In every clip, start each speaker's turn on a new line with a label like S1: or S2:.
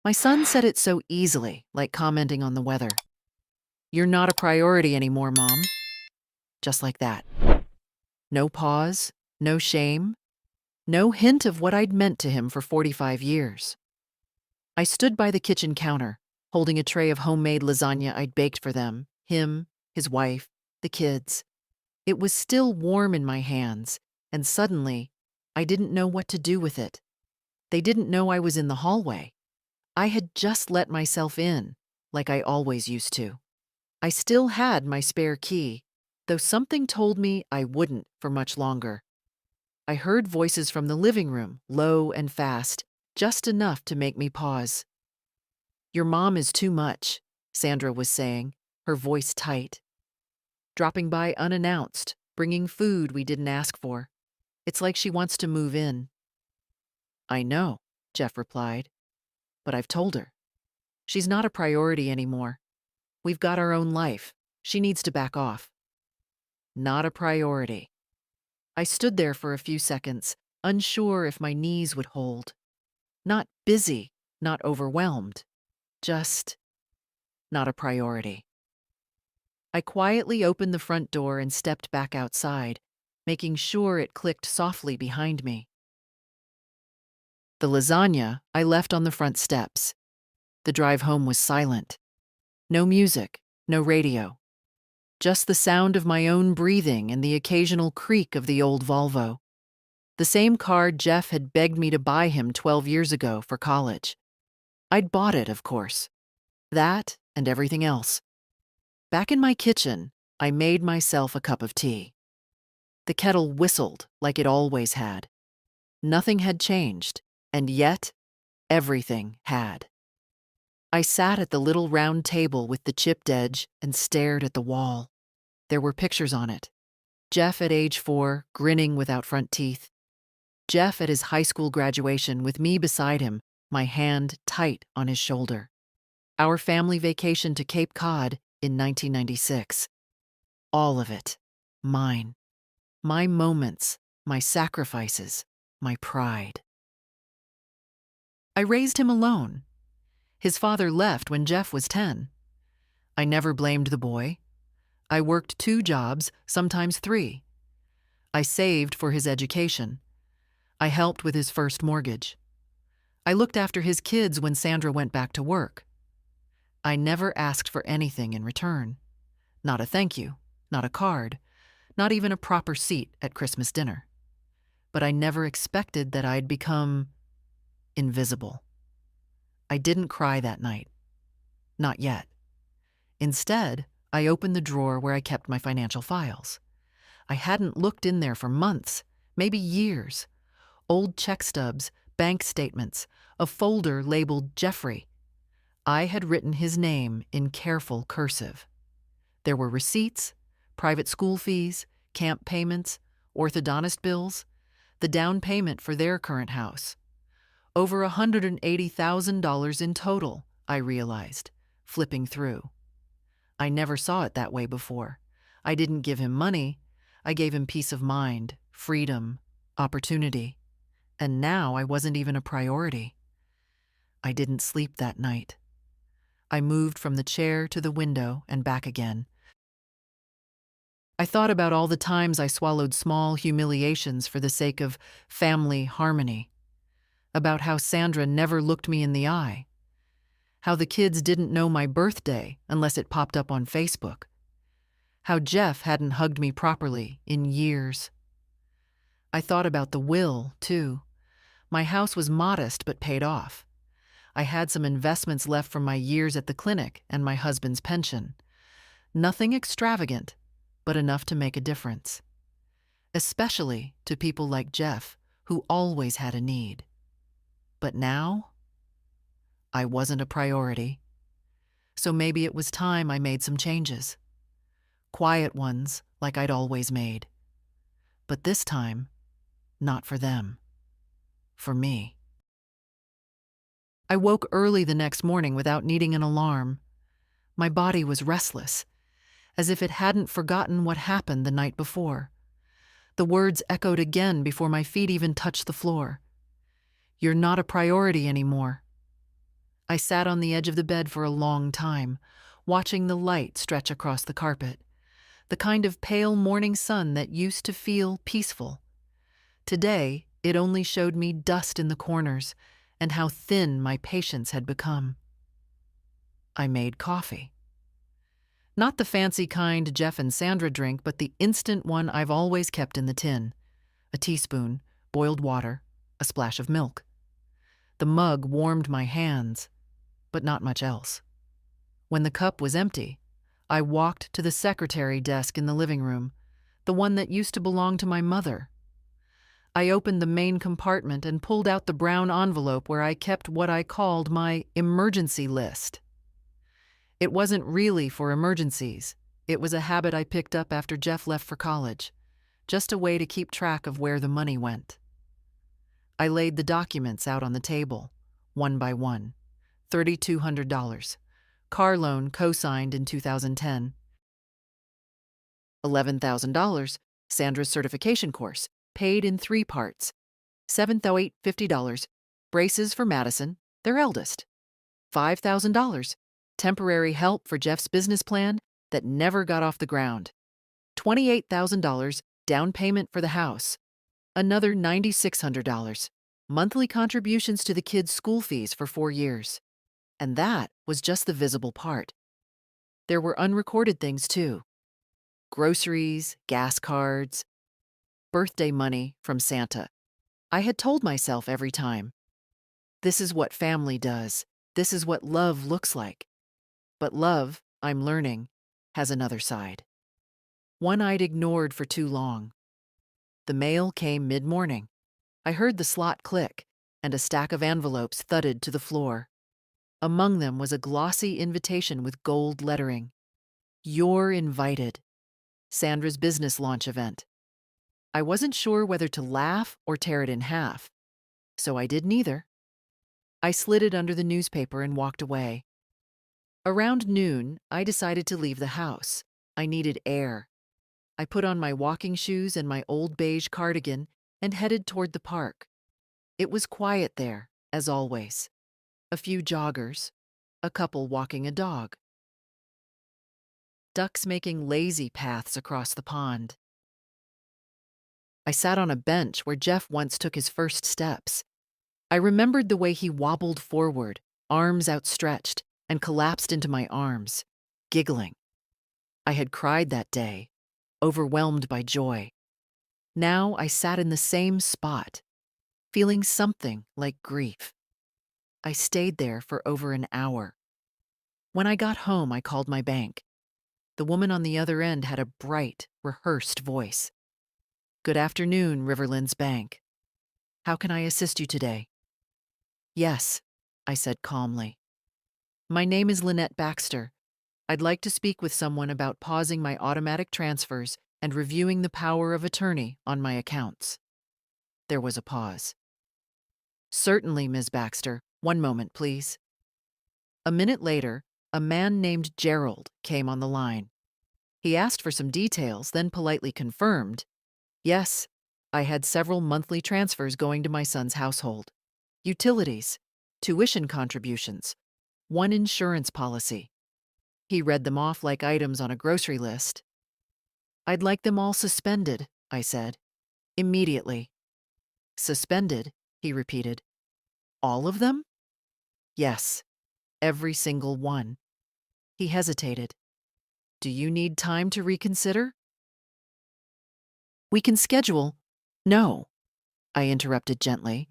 S1: My son said it so easily, like commenting on the weather. "You're not a priority anymore, Mom." Just like that. No pause, no shame, no hint of what I'd meant to him for 45 years. I stood by the kitchen counter, holding a tray of homemade lasagna I'd baked for them, him, his wife, the kids. It was still warm in my hands, and suddenly, I didn't know what to do with it. They didn't know I was in the hallway. I had just let myself in, like I always used to. I still had my spare key, though something told me I wouldn't for much longer. I heard voices from the living room, low and fast, just enough to make me pause. "Your mom is too much," Sandra was saying, her voice tight. "Dropping by unannounced, bringing food we didn't ask for. It's like she wants to move in." "I know," Jeff replied, "but I've told her. She's not a priority anymore. We've got our own life. She needs to back off." Not a priority. I stood there for a few seconds, unsure if my knees would hold. Not busy, not overwhelmed. Just not a priority. I quietly opened the front door and stepped back outside, making sure it clicked softly behind me. The lasagna I left on the front steps. The drive home was silent. No music, no radio. Just the sound of my own breathing and the occasional creak of the old Volvo. The same car Jeff had begged me to buy him 12 years ago for college. I'd bought it, of course. That and everything else. Back in my kitchen, I made myself a cup of tea. The kettle whistled like it always had. Nothing had changed, and yet everything had. I sat at the little round table with the chipped edge and stared at the wall. There were pictures on it. Jeff at age 4, grinning without front teeth. Jeff at his high school graduation with me beside him, my hand tight on his shoulder. Our family vacation to Cape Cod in 1996. All of it. Mine. My moments, my sacrifices, my pride. I raised him alone. His father left when Jeff was 10. I never blamed the boy. I worked 2 jobs, sometimes 3. I saved for his education. I helped with his first mortgage. I looked after his kids when Sandra went back to work. I never asked for anything in return. Not a thank you, not a card, not even a proper seat at Christmas dinner. But I never expected that I'd become invisible. I didn't cry that night. Not yet. Instead, I opened the drawer where I kept my financial files. I hadn't looked in there for months, maybe years. Old check stubs, bank statements, a folder labeled Jeffrey. I had written his name in careful cursive. There were receipts, private school fees, camp payments, orthodontist bills, the down payment for their current house. Over $180,000 in total, I realized, flipping through. I never saw it that way before. I didn't give him money. I gave him peace of mind, freedom, opportunity. And now I wasn't even a priority. I didn't sleep that night. I moved from the chair to the window and back again. I thought about all the times I swallowed small humiliations for the sake of family harmony. About how Sandra never looked me in the eye. How the kids didn't know my birthday unless it popped up on Facebook. How Jeff hadn't hugged me properly in years. I thought about the will, too. My house was modest but paid off. I had some investments left from my years at the clinic and my husband's pension. Nothing extravagant, but enough to make a difference. Especially to people like Jeff, who always had a need. But now, I wasn't a priority. So maybe it was time I made some changes. Quiet ones, like I'd always made. But this time, not for them. For me. I woke early the next morning without needing an alarm. My body was restless, as if it hadn't forgotten what happened the night before. The words echoed again before my feet even touched the floor. "You're not a priority anymore." I sat on the edge of the bed for a long time, watching the light stretch across the carpet, the kind of pale morning sun that used to feel peaceful. Today, it only showed me dust in the corners and how thin my patience had become. I made coffee. Not the fancy kind Jeff and Sandra drink, but the instant one I've always kept in the tin. A teaspoon, boiled water, a splash of milk. The mug warmed my hands, but not much else. When the cup was empty, I walked to the secretary desk in the living room, the one that used to belong to my mother. I opened the main compartment and pulled out the brown envelope where I kept what I called my emergency list. It wasn't really for emergencies. It was a habit I picked up after Jeff left for college, just a way to keep track of where the money went. I laid the documents out on the table, one by one. $3,200. Car loan co-signed in 2010. $11,000. Sandra's certification course, paid in 3 parts. $7,850. Braces for Madison, their eldest. $5,000. Temporary help for Jeff's business plan that never got off the ground. $28,000 down payment for the house. Another $9,600. Monthly contributions to the kids' school fees for 4 years. And that was just the visible part. There were unrecorded things too. Groceries, gas cards, birthday money from Santa. I had told myself every time, this is what family does. This is what love looks like. But love, I'm learning, has another side. One I'd ignored for too long. The mail came mid-morning. I heard the slot click, and a stack of envelopes thudded to the floor. Among them was a glossy invitation with gold lettering. You're invited. Sandra's business launch event. I wasn't sure whether to laugh or tear it in half, so I did neither. I slid it under the newspaper and walked away. Around noon, I decided to leave the house. I needed air. I put on my walking shoes and my old beige cardigan and headed toward the park. It was quiet there, as always. A few joggers, a couple walking a dog. Ducks making lazy paths across the pond. I sat on a bench where Jeff once took his first steps. I remembered the way he wobbled forward, arms outstretched, and collapsed into my arms, giggling. I had cried that day, overwhelmed by joy. Now I sat in the same spot, feeling something like grief. I stayed there for over an hour. When I got home, I called my bank. The woman on the other end had a bright, rehearsed voice. Good afternoon, Riverlands Bank. How can I assist you today? Yes, I said calmly. My name is Lynette Baxter. I'd like to speak with someone about pausing my automatic transfers and reviewing the power of attorney on my accounts. There was a pause. Certainly, Ms. Baxter. One moment, please. A minute later, a man named Gerald came on the line. He asked for some details, then politely confirmed, yes, I had several monthly transfers going to my son's household. Utilities, tuition contributions, one insurance policy. He read them off like items on a grocery list. I'd like them all suspended, I said. Immediately. Suspended, he repeated. All of them? Yes, every single one. He hesitated. Do you need time to reconsider? We can schedule. No, I interrupted gently.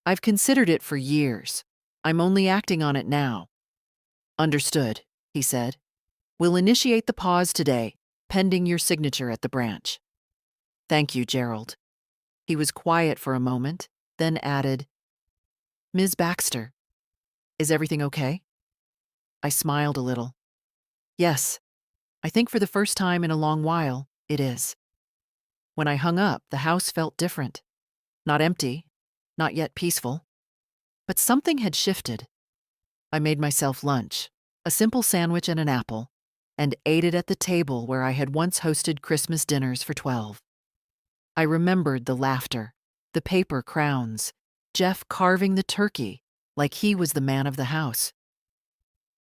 S1: I've considered it for years. I'm only acting on it now. Understood, he said. We'll initiate the pause today, pending your signature at the branch. Thank you, Gerald. He was quiet for a moment, then added, Ms. Baxter, is everything okay? I smiled a little. Yes, I think for the first time in a long while, it is. When I hung up, the house felt different. Not empty, not yet peaceful. But something had shifted. I made myself lunch, a simple sandwich and an apple, and ate it at the table where I had once hosted Christmas dinners for 12. I remembered the laughter, the paper crowns, Jeff carving the turkey like he was the man of the house.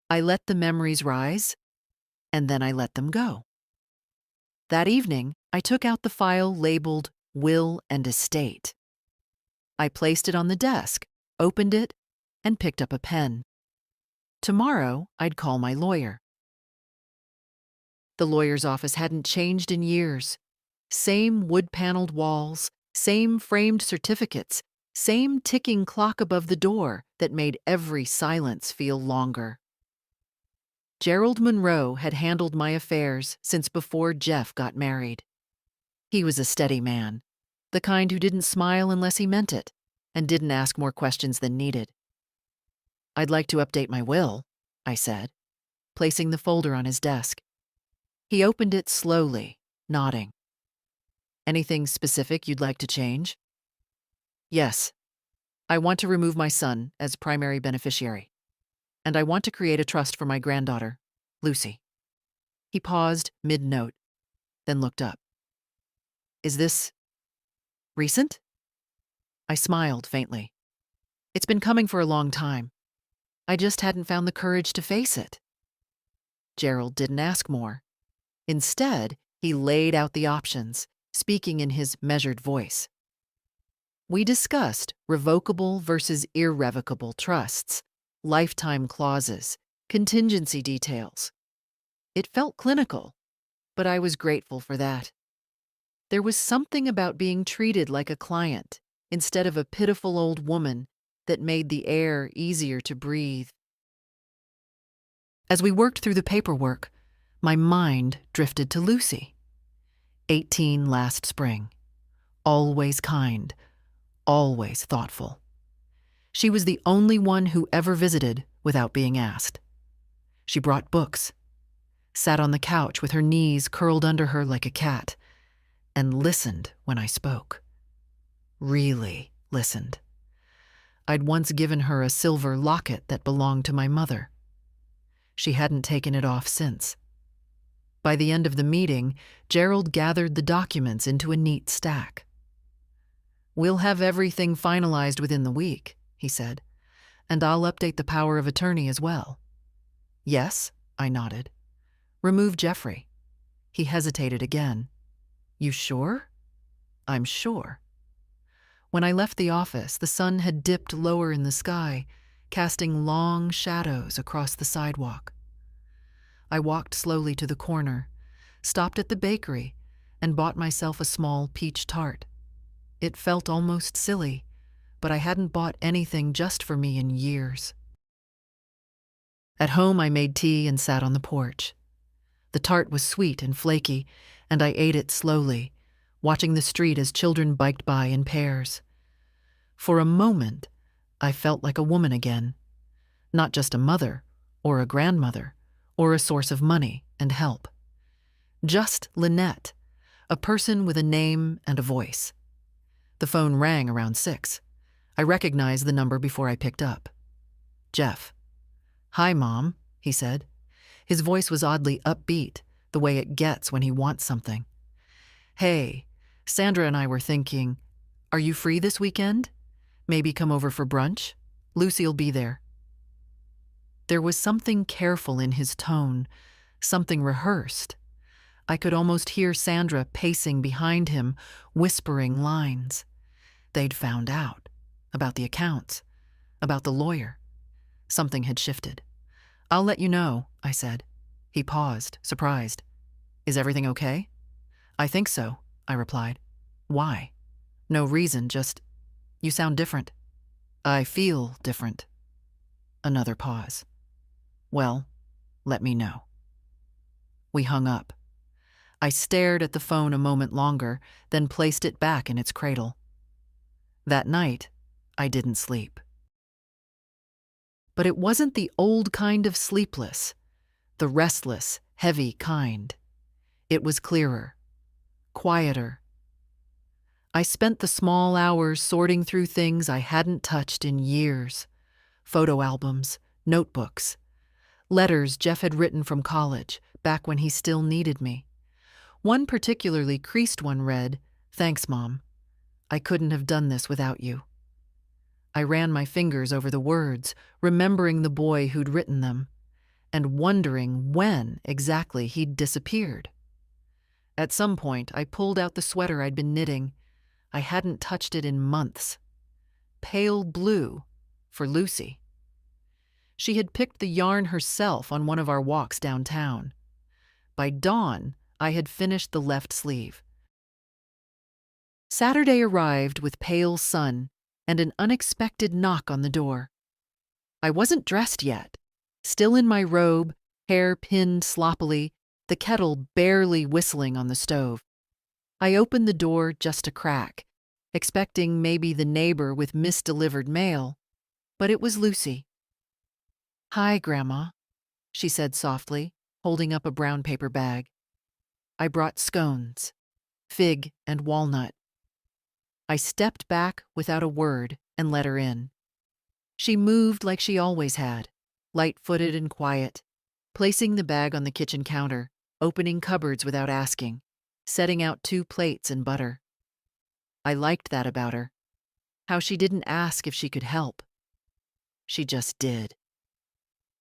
S1: I let the memories rise, and then I let them go. That evening, I took out the file labeled Will and Estate. I placed it on the desk, opened it, and picked up a pen. Tomorrow, I'd call my lawyer. The lawyer's office hadn't changed in years. Same wood-paneled walls, same framed certificates, same ticking clock above the door that made every silence feel longer. Gerald Monroe had handled my affairs since before Jeff got married. He was a steady man, the kind who didn't smile unless he meant it, and didn't ask more questions than needed. "I'd like to update my will," I said, placing the folder on his desk. He opened it slowly, nodding. "Anything specific you'd like to change?" "Yes. I want to remove my son as primary beneficiary, and I want to create a trust for my granddaughter, Lucy." He paused mid-note, then looked up. "Is this recent?" I smiled faintly. "It's been coming for a long time. I just hadn't found the courage to face it." Gerald didn't ask more. Instead, he laid out the options, speaking in his measured voice. We discussed revocable versus irrevocable trusts, lifetime clauses, contingency details. It felt clinical, but I was grateful for that. There was something about being treated like a client instead of a pitiful old woman that made the air easier to breathe. As we worked through the paperwork, my mind drifted to Lucy. 18 last spring. Always kind, always thoughtful. She was the only one who ever visited without being asked. She brought books, sat on the couch with her knees curled under her like a cat, and listened when I spoke. Really listened. I'd once given her a silver locket that belonged to my mother. She hadn't taken it off since. By the end of the meeting, Gerald gathered the documents into a neat stack. "We'll have everything finalized within the week," he said, "and I'll update the power of attorney as well." "Yes," I nodded. "Remove Jeffrey." He hesitated again. "You sure?" "I'm sure." When I left the office, the sun had dipped lower in the sky, casting long shadows across the sidewalk. I walked slowly to the corner, stopped at the bakery, and bought myself a small peach tart. It felt almost silly, but I hadn't bought anything just for me in years. At home, I made tea and sat on the porch. The tart was sweet and flaky, and I ate it slowly, watching the street as children biked by in pairs. For a moment, I felt like a woman again, not just a mother or a grandmother or a source of money and help. Just Lynette, a person with a name and a voice. The phone rang around 6. I recognized the number before I picked up. Jeff. "Hi, Mom," he said. His voice was oddly upbeat, the way it gets when he wants something. "Hey, Sandra and I were thinking, are you free this weekend? Maybe come over for brunch? Lucy'll be there." There was something careful in his tone, something rehearsed. I could almost hear Sandra pacing behind him, whispering lines. They'd found out. About the accounts. About the lawyer. Something had shifted. "I'll let you know," I said. He paused, surprised. "Is everything okay?" "I think so," I replied. "Why?" "No reason, just, you sound different." "I feel different." Another pause. "Well, let me know." We hung up. I stared at the phone a moment longer, then placed it back in its cradle. That night, I didn't sleep. But it wasn't the old kind of sleepless, the restless, heavy kind. It was clearer, quieter. I spent the small hours sorting through things I hadn't touched in years. Photo albums, notebooks, letters Jeff had written from college, back when he still needed me. One particularly creased one read, "Thanks, Mom. I couldn't have done this without you." I ran my fingers over the words, remembering the boy who'd written them, and wondering when exactly he'd disappeared. At some point, I pulled out the sweater I'd been knitting. I hadn't touched it in months. Pale blue for Lucy. She had picked the yarn herself on one of our walks downtown. By dawn, I had finished the left sleeve. Saturday arrived with pale sun and an unexpected knock on the door. I wasn't dressed yet, still in my robe, hair pinned sloppily, the kettle barely whistling on the stove. I opened the door just a crack, expecting maybe the neighbor with misdelivered mail, but it was Lucy. "Hi, Grandma," she said softly, holding up a brown paper bag. "I brought scones, fig and walnut." I stepped back without a word and let her in. She moved like she always had, light-footed and quiet, placing the bag on the kitchen counter, opening cupboards without asking, setting out 2 plates and butter. I liked that about her, how she didn't ask if she could help. She just did.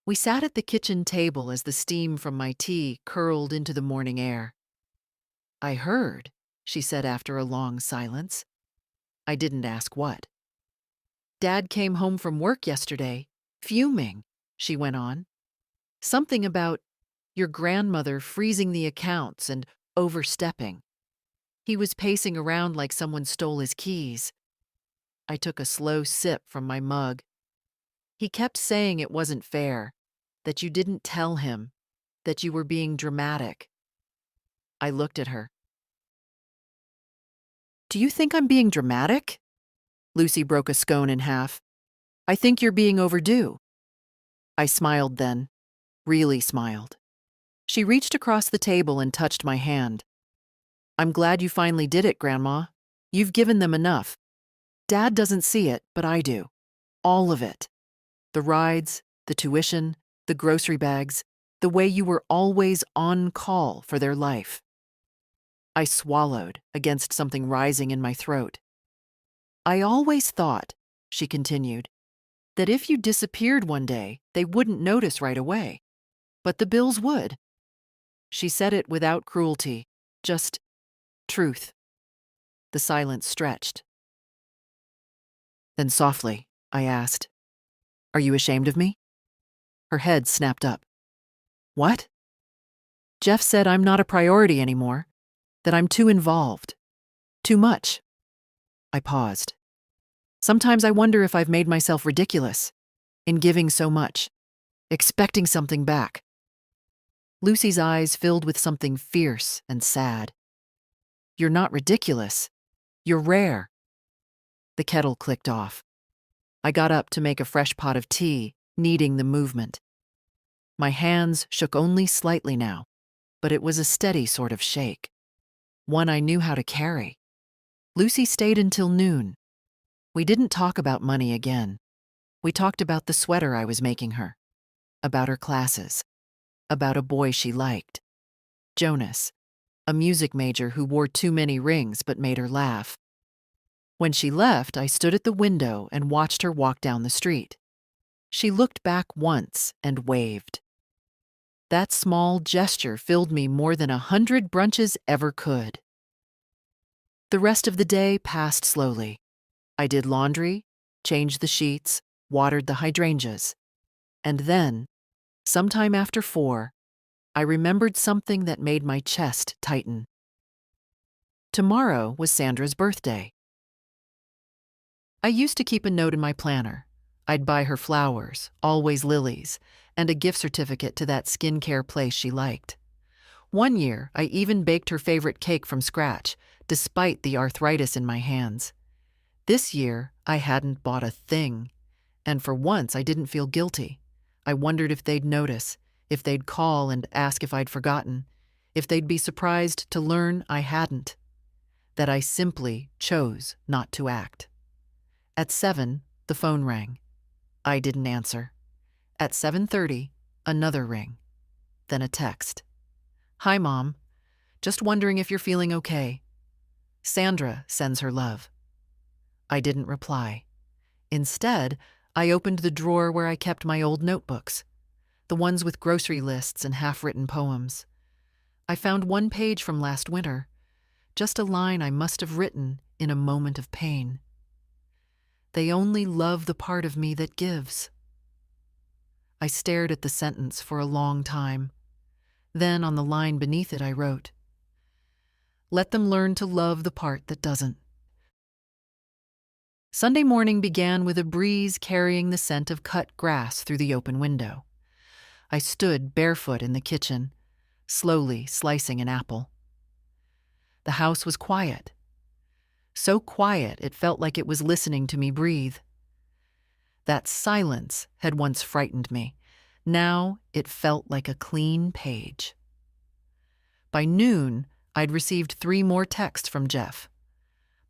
S1: We sat at the kitchen table as the steam from my tea curled into the morning air. "I heard," she said after a long silence. I didn't ask what. "Dad came home from work yesterday, fuming," she went on. "Something about your grandmother freezing the accounts and overstepping. He was pacing around like someone stole his keys." I took a slow sip from my mug. "He kept saying it wasn't fair, that you didn't tell him, that you were being dramatic." I looked at her. "Do you think I'm being dramatic?" Lucy broke a scone in half. "I think you're being overdue." I smiled then, really smiled. She reached across the table and touched my hand. "I'm glad you finally did it, Grandma. You've given them enough. Dad doesn't see it, but I do. All of it. The rides, the tuition, the grocery bags, the way you were always on call for their life." I swallowed against something rising in my throat. "I always thought," she continued, "that if you disappeared one day, they wouldn't notice right away. But the bills would." She said it without cruelty, just truth. The silence stretched. Then softly, I asked, "Are you ashamed of me?" Her head snapped up. "What?" "Jeff said I'm not a priority anymore, that I'm too involved. Too much." I paused. "Sometimes I wonder if I've made myself ridiculous in giving so much, expecting something back." Lucy's eyes filled with something fierce and sad. "You're not ridiculous. You're rare." The kettle clicked off. I got up to make a fresh pot of tea, needing the movement. My hands shook only slightly now, but it was a steady sort of shake, one I knew how to carry. Lucy stayed until noon. We didn't talk about money again. We talked about the sweater I was making her, about her classes, about a boy she liked, Jonas, a music major who wore too many rings but made her laugh. When she left, I stood at the window and watched her walk down the street. She looked back once and waved. That small gesture filled me more than 100 brunches ever could. The rest of the day passed slowly. I did laundry, changed the sheets, watered the hydrangeas. And then, sometime after 4, I remembered something that made my chest tighten. Tomorrow was Sandra's birthday. I used to keep a note in my planner. I'd buy her flowers, always lilies, and a gift certificate to that skincare place she liked. One year, I even baked her favorite cake from scratch, despite the arthritis in my hands. This year, I hadn't bought a thing, and for once I didn't feel guilty. I wondered if they'd notice, if they'd call and ask if I'd forgotten, if they'd be surprised to learn I hadn't, that I simply chose not to act. At 7, the phone rang. I didn't answer. At 7:30, another ring. Then a text. "Hi, Mom. Just wondering if you're feeling okay. Sandra sends her love." I didn't reply. Instead, I opened the drawer where I kept my old notebooks, the ones with grocery lists and half-written poems. I found one page from last winter, just a line I must have written in a moment of pain. They only love the part of me that gives. I stared at the sentence for a long time. Then on the line beneath it I wrote, "Let them learn to love the part that doesn't." Sunday morning began with a breeze carrying the scent of cut grass through the open window. I stood barefoot in the kitchen, slowly slicing an apple. The house was quiet. So quiet it felt like it was listening to me breathe. That silence had once frightened me. Now it felt like a clean page. By noon, I'd received 3 more texts from Jeff.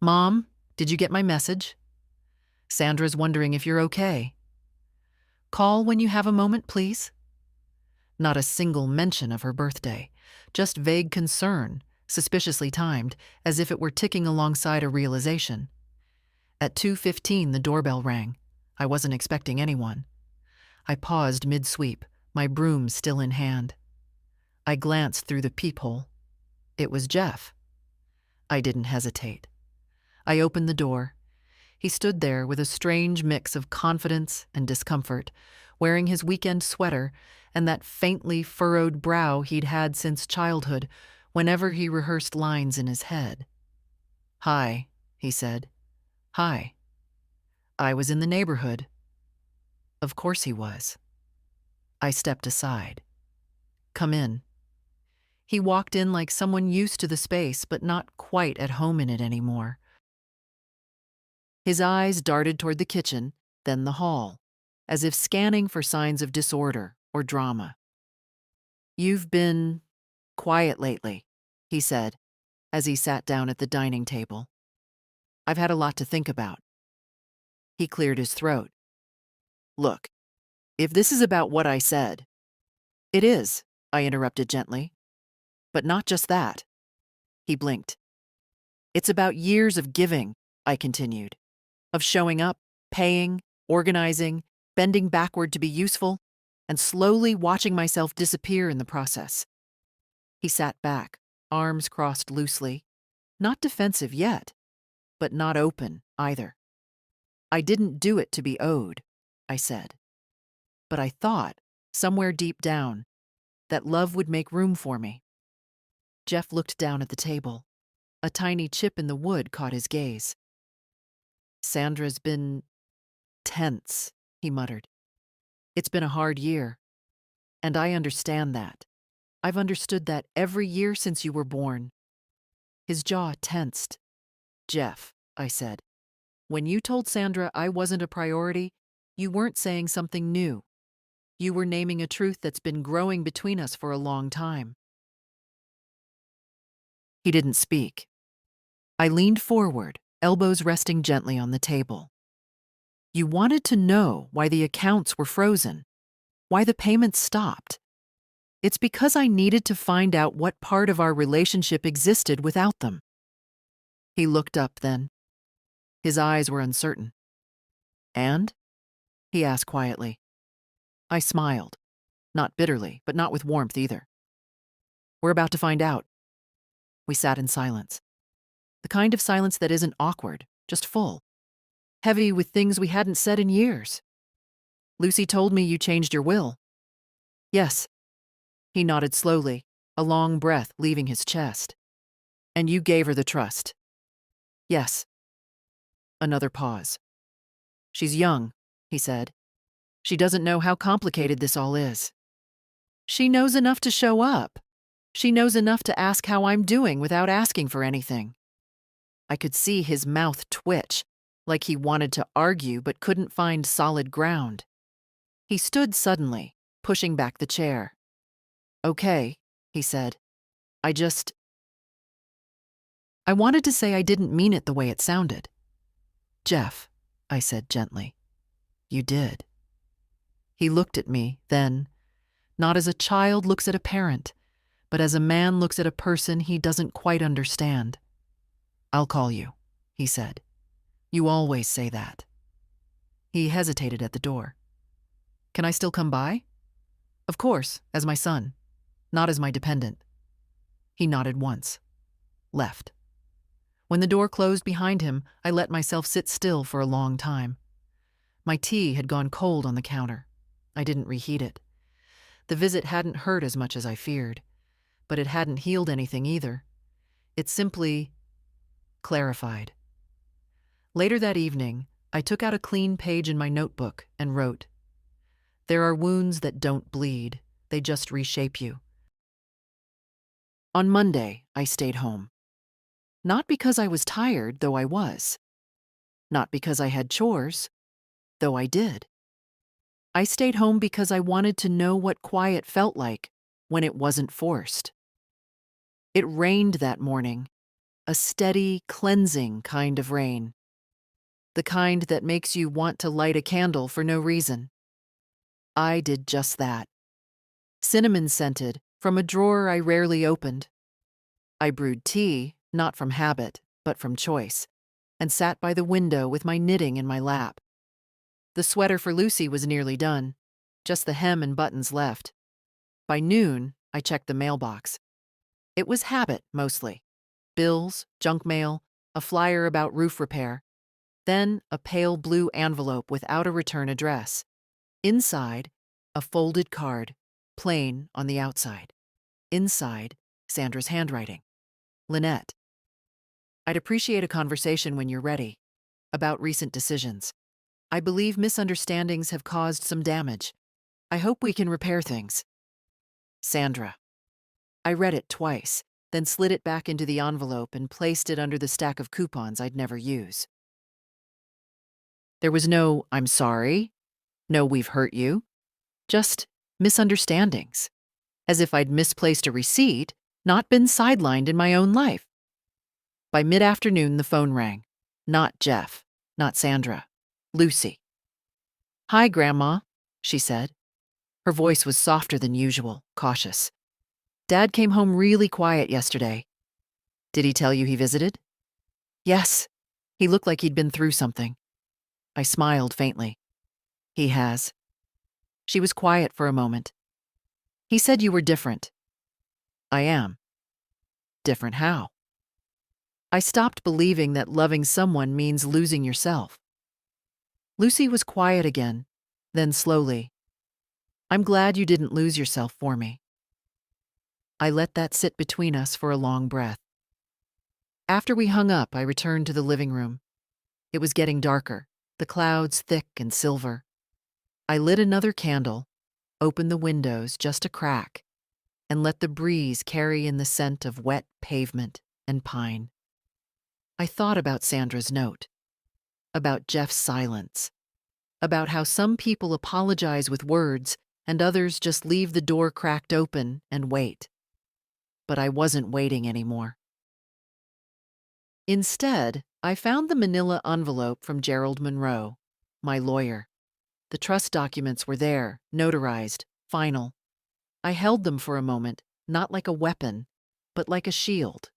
S1: "Mom, did you get my message? Sandra's wondering if you're okay. Call when you have a moment, please." Not a single mention of her birthday, just vague concern, suspiciously timed, as if it were ticking alongside a realization. At 2:15, the doorbell rang. I wasn't expecting anyone. I paused mid-sweep, my broom still in hand. I glanced through the peephole. It was Jeff. I didn't hesitate. I opened the door. He stood there with a strange mix of confidence and discomfort, wearing his weekend sweater and that faintly furrowed brow he'd had since childhood, whenever he rehearsed lines in his head. "Hi," he said. "Hi. I was in the neighborhood." Of course he was. I stepped aside. "Come in." He walked in like someone used to the space but not quite at home in it anymore. His eyes darted toward the kitchen, then the hall, as if scanning for signs of disorder or drama. "You've been quiet lately," he said, as he sat down at the dining table. "I've had a lot to think about." He cleared his throat. "Look, if this is about what I said—" "It is," I interrupted gently. "But not just that." He blinked. "It's about years of giving," I continued. "Of showing up, paying, organizing, bending backward to be useful, and slowly watching myself disappear in the process." He sat back, arms crossed loosely, not defensive yet, but not open either. "I didn't do it to be owed," I said. "But I thought, somewhere deep down, that love would make room for me." Jeff looked down at the table. A tiny chip in the wood caught his gaze. "Sandra's been tense," he muttered. "It's been a hard year. And I understand that. I've understood that every year since you were born." His jaw tensed. "Jeff," I said, "when you told Sandra I wasn't a priority, you weren't saying something new. You were naming a truth that's been growing between us for a long time." He didn't speak. I leaned forward, elbows resting gently on the table. "You wanted to know why the accounts were frozen, why the payments stopped. It's because I needed to find out what part of our relationship existed without them." He looked up then. His eyes were uncertain. "And?" he asked quietly. I smiled. Not bitterly, but not with warmth either. "We're about to find out." We sat in silence. The kind of silence that isn't awkward, just full. Heavy with things we hadn't said in years. "Lucy told me you changed your will." "Yes." He nodded slowly, a long breath leaving his chest. "And you gave her the trust." "Yes." Another pause. "She's young," he said. "She doesn't know how complicated this all is. She knows enough to show up. She knows enough to ask how I'm doing without asking for anything." I could see his mouth twitch, like he wanted to argue but couldn't find solid ground. He stood suddenly, pushing back the chair. "Okay," he said. I wanted to say I didn't mean it the way it sounded. "Jeff," I said gently. "You did." He looked at me, then, not as a child looks at a parent, but as a man looks at a person he doesn't quite understand. "I'll call you," he said. "You always say that." He hesitated at the door. Can I still come by? Of course, as my son, not as my dependent. He nodded once, left. When the door closed behind him, I let myself sit still for a long time. My tea had gone cold on the counter. I didn't reheat it. The visit hadn't hurt as much as I feared, but it hadn't healed anything either. It simply clarified. Later that evening, I took out a clean page in my notebook and wrote, "There are wounds that don't bleed, they just reshape you." On Monday, I stayed home. Not because I was tired, though I was. Not because I had chores, though I did. I stayed home because I wanted to know what quiet felt like when it wasn't forced. It rained that morning, a steady, cleansing kind of rain. The kind that makes you want to light a candle for no reason. I did just that. Cinnamon-scented, from a drawer I rarely opened. I brewed tea, not from habit, but from choice, and sat by the window with my knitting in my lap. The sweater for Lucy was nearly done, just the hem and buttons left. By noon, I checked the mailbox. It was habit, mostly. Bills, junk mail, a flyer about roof repair. Then a pale blue envelope without a return address. Inside, a folded card, plain on the outside. Inside, Sandra's handwriting. Lynette. I'd appreciate a conversation when you're ready, about recent decisions. I believe misunderstandings have caused some damage. I hope we can repair things. Sandra. I read it twice, then slid it back into the envelope and placed it under the stack of coupons I'd never use. There was no, "I'm sorry," no, "we've hurt you," just misunderstandings, as if I'd misplaced a receipt, not been sidelined in my own life. By mid-afternoon, the phone rang. Not Jeff, not Sandra, Lucy. "Hi, Grandma," she said. Her voice was softer than usual, cautious. "Dad came home really quiet yesterday. Did he tell you he visited?" "Yes. He looked like he'd been through something." I smiled faintly. "He has." She was quiet for a moment. "He said you were different." "I am." "Different how?" I stopped believing that loving someone means losing yourself. Lucy was quiet again, then slowly. "I'm glad you didn't lose yourself for me." I let that sit between us for a long breath. After we hung up, I returned to the living room. It was getting darker, the clouds thick and silver. I lit another candle, opened the windows just a crack, and let the breeze carry in the scent of wet pavement and pine. I thought about Sandra's note, about Jeff's silence, about how some people apologize with words and others just leave the door cracked open and wait. But I wasn't waiting anymore. Instead, I found the manila envelope from Gerald Monroe, my lawyer. The trust documents were there, notarized, final. I held them for a moment, not like a weapon, but like a shield.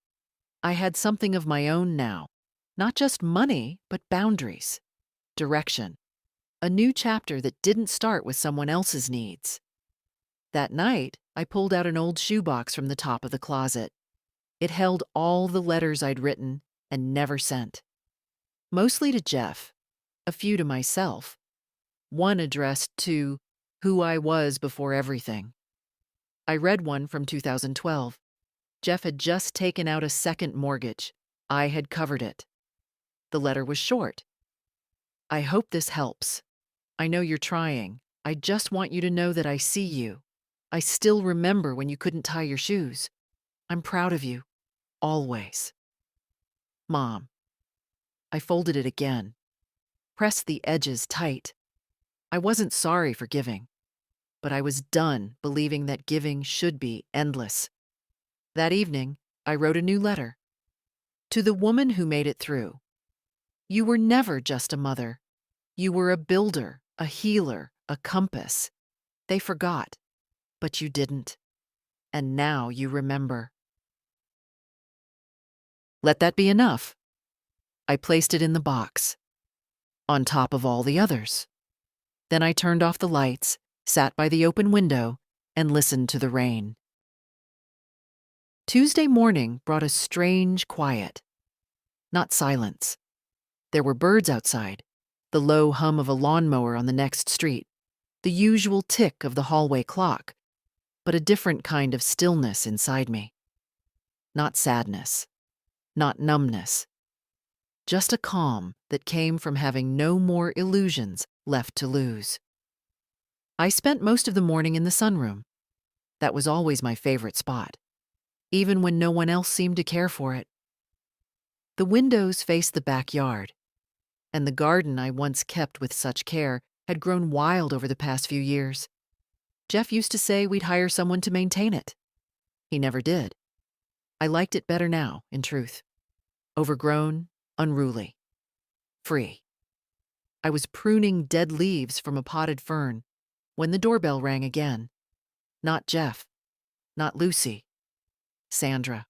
S1: I had something of my own now, not just money, but boundaries, direction, a new chapter that didn't start with someone else's needs. That night, I pulled out an old shoebox from the top of the closet. It held all the letters I'd written and never sent. Mostly to Jeff, a few to myself, one addressed to who I was before everything. I read one from 2012. Jeff had just taken out a second mortgage. I had covered it. The letter was short. "I hope this helps. I know you're trying. I just want you to know that I see you. I still remember when you couldn't tie your shoes. I'm proud of you. Always. Mom." I folded it again, pressed the edges tight. I wasn't sorry for giving, but I was done believing that giving should be endless. That evening, I wrote a new letter. To the woman who made it through. You were never just a mother. You were a builder, a healer, a compass. They forgot, but you didn't. And now you remember. Let that be enough. I placed it in the box. on top of all the others. Then I turned off the lights, sat by the open window, and listened to the rain. Tuesday morning brought a strange quiet. Not silence. There were birds outside, the low hum of a lawnmower on the next street, the usual tick of the hallway clock, but a different kind of stillness inside me. Not sadness, not numbness, just a calm that came from having no more illusions left to lose. I spent most of the morning in the sunroom. That was always my favorite spot, even when no one else seemed to care for it. The windows faced the backyard, and the garden I once kept with such care had grown wild over the past few years. Jeff used to say we'd hire someone to maintain it. He never did. I liked it better now, in truth. Overgrown, unruly, free. I was pruning dead leaves from a potted fern when the doorbell rang again. Not Jeff, not Lucy, Sandra.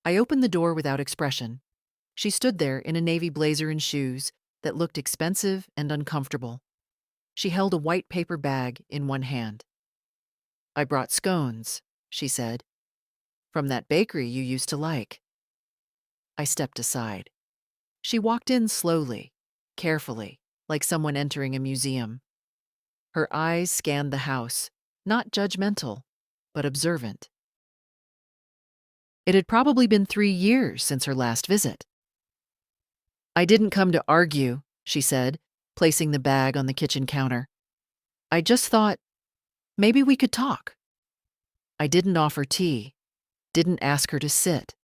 S1: I opened the door without expression. She stood there in a navy blazer and shoes that looked expensive and uncomfortable. She held a white paper bag in one hand. "I brought scones," she said, "from that bakery you used to like." I stepped aside. She walked in slowly, carefully, like someone entering a museum. Her eyes scanned the house, not judgmental, but observant. It had probably been 3 years since her last visit. "I didn't come to argue," she said, placing the bag on the kitchen counter. "I just thought, maybe we could talk." I didn't offer tea, didn't ask her to sit.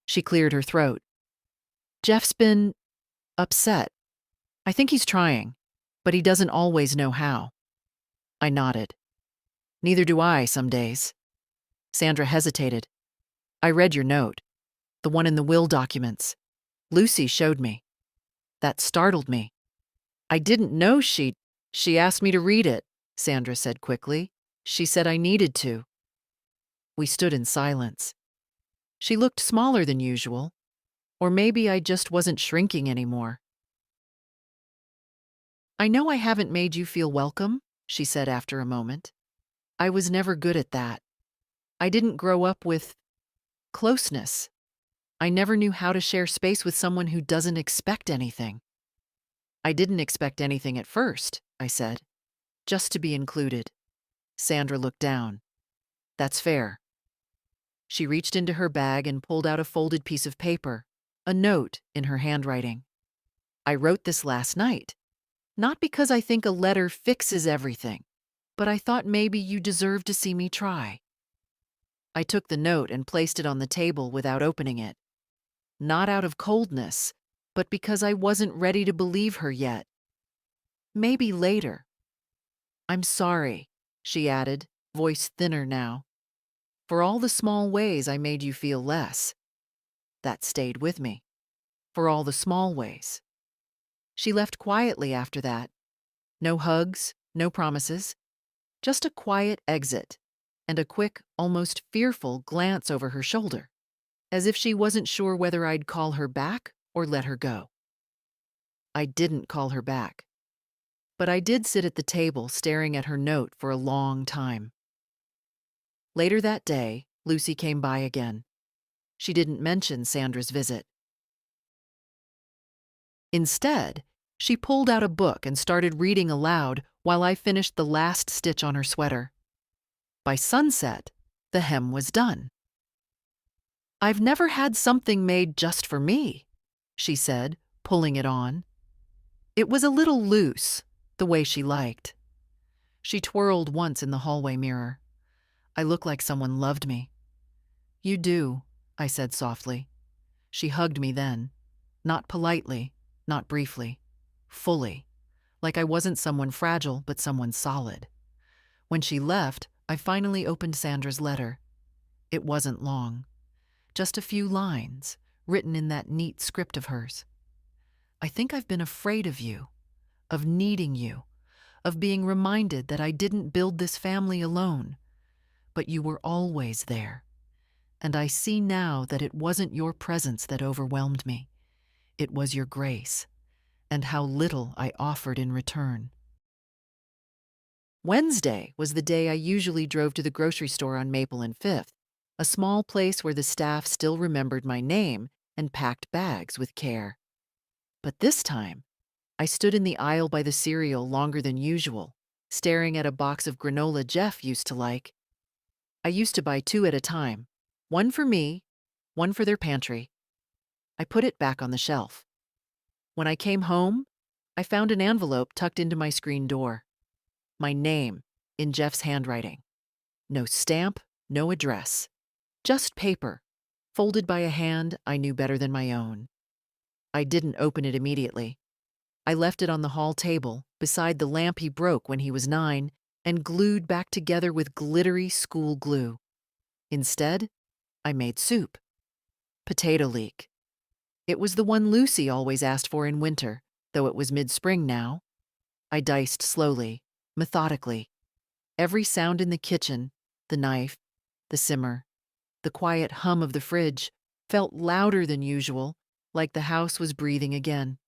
S1: She cleared her throat. "Jeff's been upset. I think he's trying, but he doesn't always know how." I nodded. "Neither do I some days." Sandra hesitated. "I read your note, the one in the will documents. Lucy showed me. That startled me. I didn't know she asked me to read it," Sandra said quickly. "She said I needed to." We stood in silence. She looked smaller than usual, or maybe I just wasn't shrinking anymore. "I know I haven't made you feel welcome," she said after a moment. "I was never good at that. I didn't grow up with closeness. I never knew how to share space with someone who doesn't expect anything." "I didn't expect anything at first," I said. "Just to be included." Sandra looked down. "That's fair." She reached into her bag and pulled out a folded piece of paper, a note in her handwriting. "I wrote this last night. Not because I think a letter fixes everything, but I thought maybe you deserve to see me try." I took the note and placed it on the table without opening it. Not out of coldness, but because I wasn't ready to believe her yet. Maybe later. "I'm sorry," she added, voice thinner now, "for all the small ways I made you feel less." That stayed with me. For all the small ways. She left quietly after that. No hugs, no promises. Just a quiet exit and a quick, almost fearful glance over her shoulder, as if she wasn't sure whether I'd call her back or let her go. I didn't call her back. But I did sit at the table staring at her note for a long time. Later that day, Lucy came by again. She didn't mention Sandra's visit. Instead, she pulled out a book and started reading aloud while I finished the last stitch on her sweater. By sunset, the hem was done. "I've never had something made just for me," she said, pulling it on. It was a little loose, the way she liked. She twirled once in the hallway mirror. I looked like someone loved me. "You do," I said softly. She hugged me then. Not politely, not briefly. Fully. Like I wasn't someone fragile, but someone solid. When she left, I finally opened Sandra's letter. It wasn't long. Just a few lines, written in that neat script of hers. "I think I've been afraid of you, of needing you, of being reminded that I didn't build this family alone, but you were always there. And I see now that it wasn't your presence that overwhelmed me. It was your grace. and how little I offered in return. Wednesday was the day I usually drove to the grocery store on Maple and Fifth, a small place where the staff still remembered my name and packed bags with care. But this time, I stood in the aisle by the cereal longer than usual, staring at a box of granola Jeff used to like. I used to buy 2 at a time, one for me, one for their pantry. I put it back on the shelf. When I came home, I found an envelope tucked into my screen door. My name, in Jeff's handwriting. No stamp, no address. Just paper, folded by a hand I knew better than my own. I didn't open it immediately. I left it on the hall table, beside the lamp he broke when he was 9, and glued back together with glittery school glue. Instead, I made soup. Potato leek. It was the one Lucy always asked for in winter, though it was mid-spring now. I diced slowly, methodically. Every sound in the kitchen, the knife, the simmer, the quiet hum of the fridge, felt louder than usual, like the house was breathing again.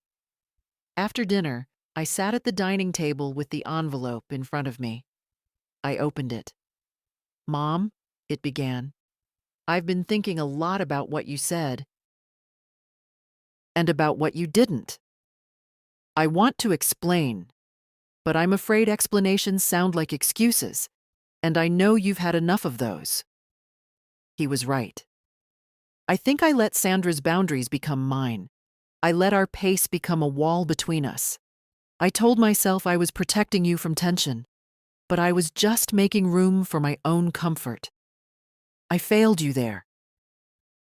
S1: After dinner, I sat at the dining table with the envelope in front of me. I opened it. "Mom," it began, "I've been thinking a lot about what you said and about what you didn't. I want to explain, but I'm afraid explanations sound like excuses, and I know you've had enough of those." He was right. I think I let Sandra's boundaries become mine. I let our pace become a wall between us. I told myself I was protecting you from tension, but I was just making room for my own comfort. I failed you there.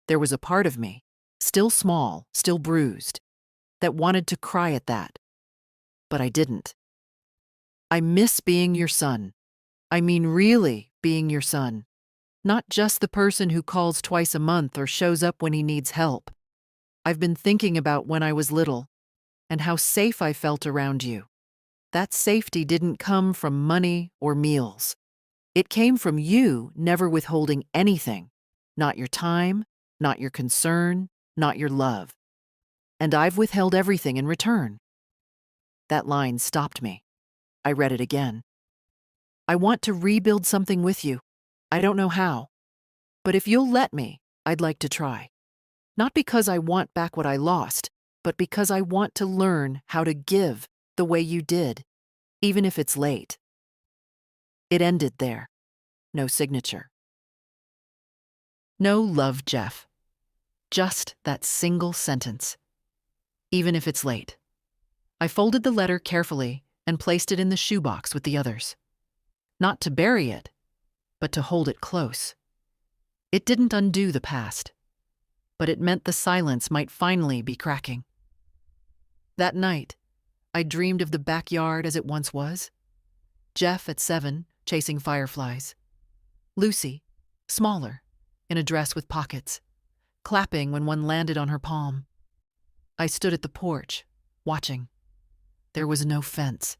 S1: There was a part of me, still small, still bruised, that wanted to cry at that. But I didn't. I miss being your son. I mean really being your son. Not just the person who calls twice a month or shows up when he needs help. I've been thinking about when I was little and how safe I felt around you. That safety didn't come from money or meals. It came from you never withholding anything. Not your time, not your concern, not your love. And I've withheld everything in return. That line stopped me. I read it again. I want to rebuild something with you. I don't know how. But if you'll let me, I'd like to try. Not because I want back what I lost, but because I want to learn how to give the way you did, even if it's late. It ended there. No signature. No love, Jeff. Just that single sentence. Even if it's late. I folded the letter carefully and placed it in the shoebox with the others. Not to bury it, but to hold it close. It didn't undo the past, but it meant the silence might finally be cracking. That night, I dreamed of the backyard as it once was. Jeff at 7, chasing fireflies. Lucy, smaller, in a dress with pockets, clapping when one landed on her palm. I stood at the porch, watching. There was no fence,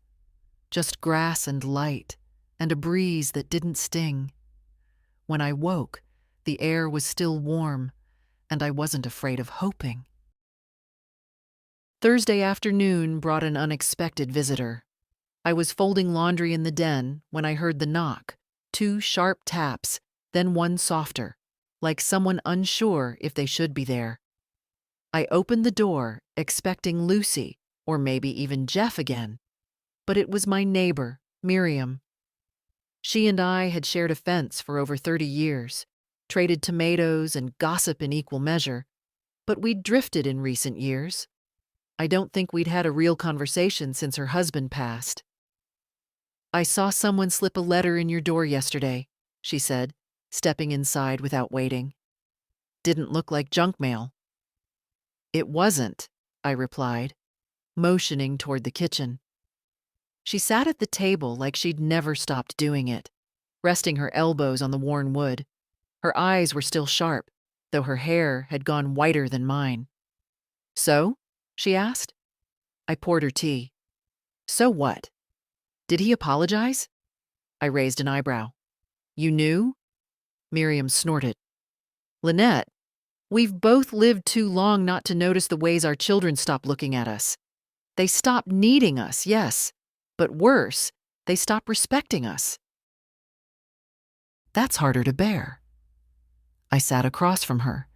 S1: just grass and light, and a breeze that didn't sting. When I woke, the air was still warm, and I wasn't afraid of hoping. Thursday afternoon brought an unexpected visitor. I was folding laundry in the den when I heard the knock, 2 sharp taps, then one softer, like someone unsure if they should be there. I opened the door, expecting Lucy, or maybe even Jeff again. But it was my neighbor, Miriam. She and I had shared a fence for over 30 years, traded tomatoes and gossip in equal measure, but we'd drifted in recent years. I don't think we'd had a real conversation since her husband passed. "I saw someone slip a letter in your door yesterday," she said, stepping inside without waiting. "Didn't look like junk mail." "It wasn't," I replied, motioning toward the kitchen. She sat at the table like she'd never stopped doing it, resting her elbows on the worn wood. Her eyes were still sharp, though her hair had gone whiter than mine. "So?" she asked. I poured her tea. "So what? Did he apologize?" I raised an eyebrow. "You knew?" Miriam snorted. "Lynette, we've both lived too long not to notice the ways our children stop looking at us. They stop needing us, yes, but worse, they stop respecting us. That's harder to bear. I sat across from her,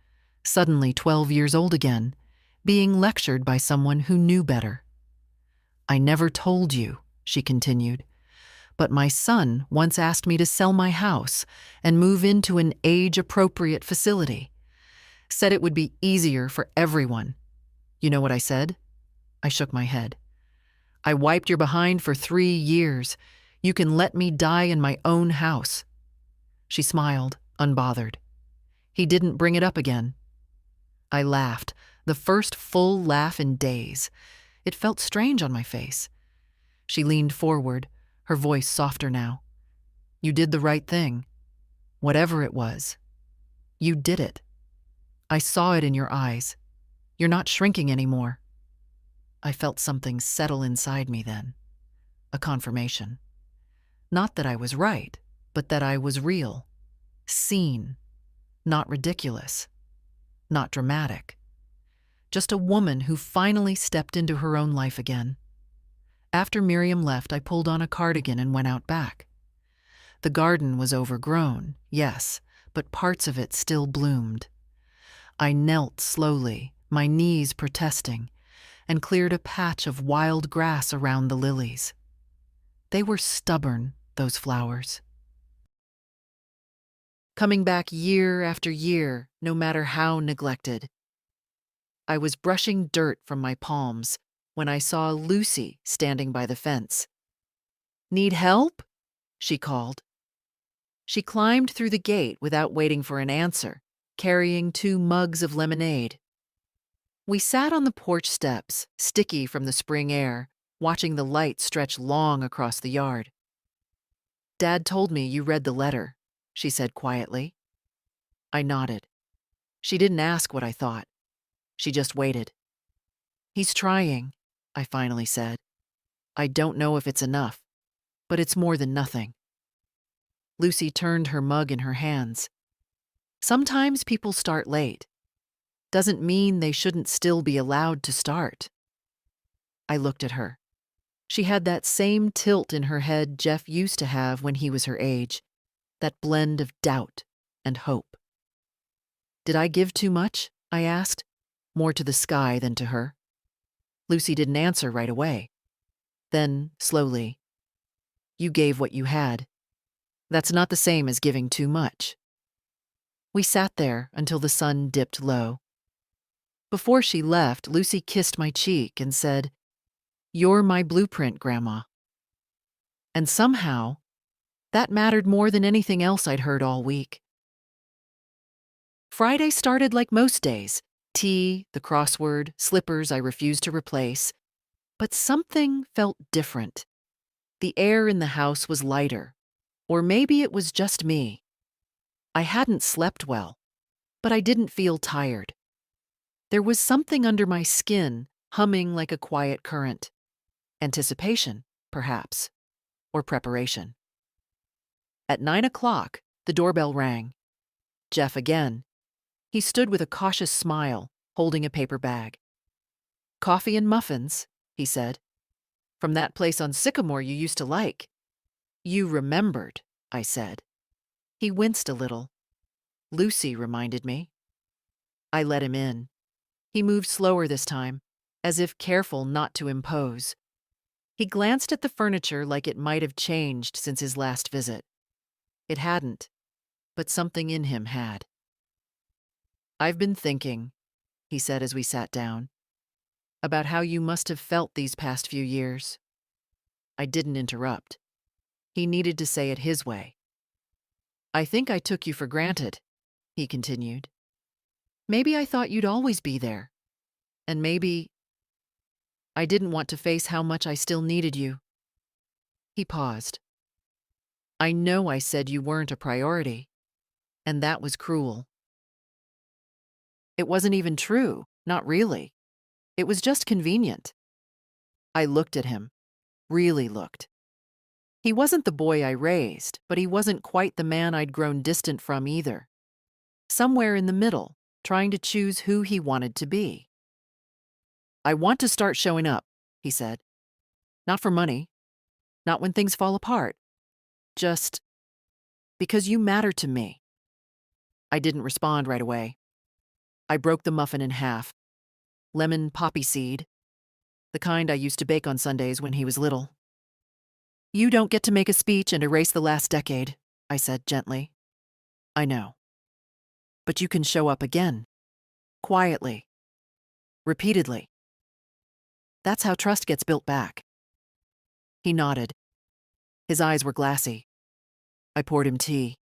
S1: suddenly 12 years old again, being lectured by someone who knew better. I never told you, she continued, but my son once asked me to sell my house and move into an age-appropriate facility. Said it would be easier for everyone. You know what I said? I shook my head. I wiped your behind for 3 years. You can let me die in my own house. She smiled, unbothered. He didn't bring it up again. I laughed, the first full laugh in days. It felt strange on my face. She leaned forward, her voice softer now. You did the right thing. Whatever it was. You did it. I saw it in your eyes. You're not shrinking anymore. I felt something settle inside me then. A confirmation. Not that I was right, but that I was real. Seen. Not ridiculous. Not dramatic. Just a woman who finally stepped into her own life again. After Miriam left, I pulled on a cardigan and went out back. The garden was overgrown, yes, but parts of it still bloomed. I knelt slowly, my knees protesting, and cleared a patch of wild grass around the lilies. They were stubborn, those flowers. Coming back year after year, no matter how neglected. I was brushing dirt from my palms when I saw Lucy standing by the fence. Need help? She called. She climbed through the gate without waiting for an answer, carrying 2 mugs of lemonade. We sat on the porch steps, sticky from the spring air, watching the light stretch long across the yard. Dad told me you read the letter, she said quietly. I nodded. She didn't ask what I thought. She just waited. He's trying, I finally said. I don't know if it's enough, but it's more than nothing. Lucy turned her mug in her hands. Sometimes people start late. Doesn't mean they shouldn't still be allowed to start. I looked at her. She had that same tilt in her head Jeff used to have when he was her age, that blend of doubt and hope. Did I give too much? I asked, more to the sky than to her. Lucy didn't answer right away. Then, slowly, you gave what you had. That's not the same as giving too much. We sat there until the sun dipped low. Before she left, Lucy kissed my cheek and said, "You're my blueprint, Grandma." And somehow, that mattered more than anything else I'd heard all week. Friday started like most days. Tea, the crossword, slippers I refused to replace. But something felt different. The air in the house was lighter. Or maybe it was just me. I hadn't slept well, but I didn't feel tired. There was something under my skin, humming like a quiet current. Anticipation, perhaps, or preparation. At 9 o'clock, the doorbell rang. Jeff again. He stood with a cautious smile, holding a paper bag. "Coffee and muffins," he said. "From that place on Sycamore you used to like." "You remembered," I said. He winced a little. "Lucy reminded me." I let him in. He moved slower this time, as if careful not to impose. He glanced at the furniture like it might have changed since his last visit. It hadn't, but something in him had. "I've been thinking," he said as we sat down, "about how you must have felt these past few years." I didn't interrupt. He needed to say it his way. "I think I took you for granted," he continued. "Maybe I thought you'd always be there. And maybe I didn't want to face how much I still needed you." He paused. "I know I said you weren't a priority, and that was cruel." "It wasn't even true, not really. It was just convenient." I looked at him, really looked. He wasn't the boy I raised, but he wasn't quite the man I'd grown distant from either. Somewhere in the middle, trying to choose who he wanted to be. "I want to start showing up," he said. Not for money. Not when things fall apart. Just because you matter to me. I didn't respond right away. I broke the muffin in half. Lemon poppy seed, the kind I used to bake on Sundays when he was little. You don't get to make a speech and erase the last decade, I said gently. I know. But you can show up again. Quietly. Repeatedly. That's how trust gets built back. He nodded. His eyes were glassy. I poured him tea.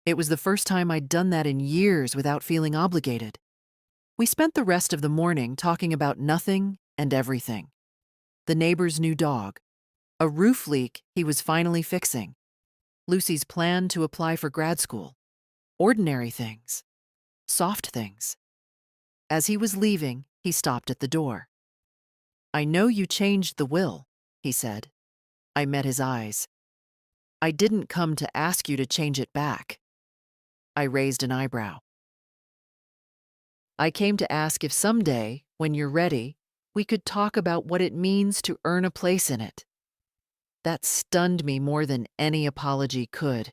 S1: It was the first time I'd done that in years without feeling obligated. We spent the rest of the morning talking about nothing and everything. The neighbor's new dog, a roof leak he was finally fixing, Lucy's plan to apply for grad school, ordinary things, soft things. As he was leaving, he stopped at the door. I know you changed the will, he said. I met his eyes. I didn't come to ask you to change it back. I raised an eyebrow. I came to ask if someday, when you're ready, we could talk about what it means to earn a place in it. That stunned me more than any apology could.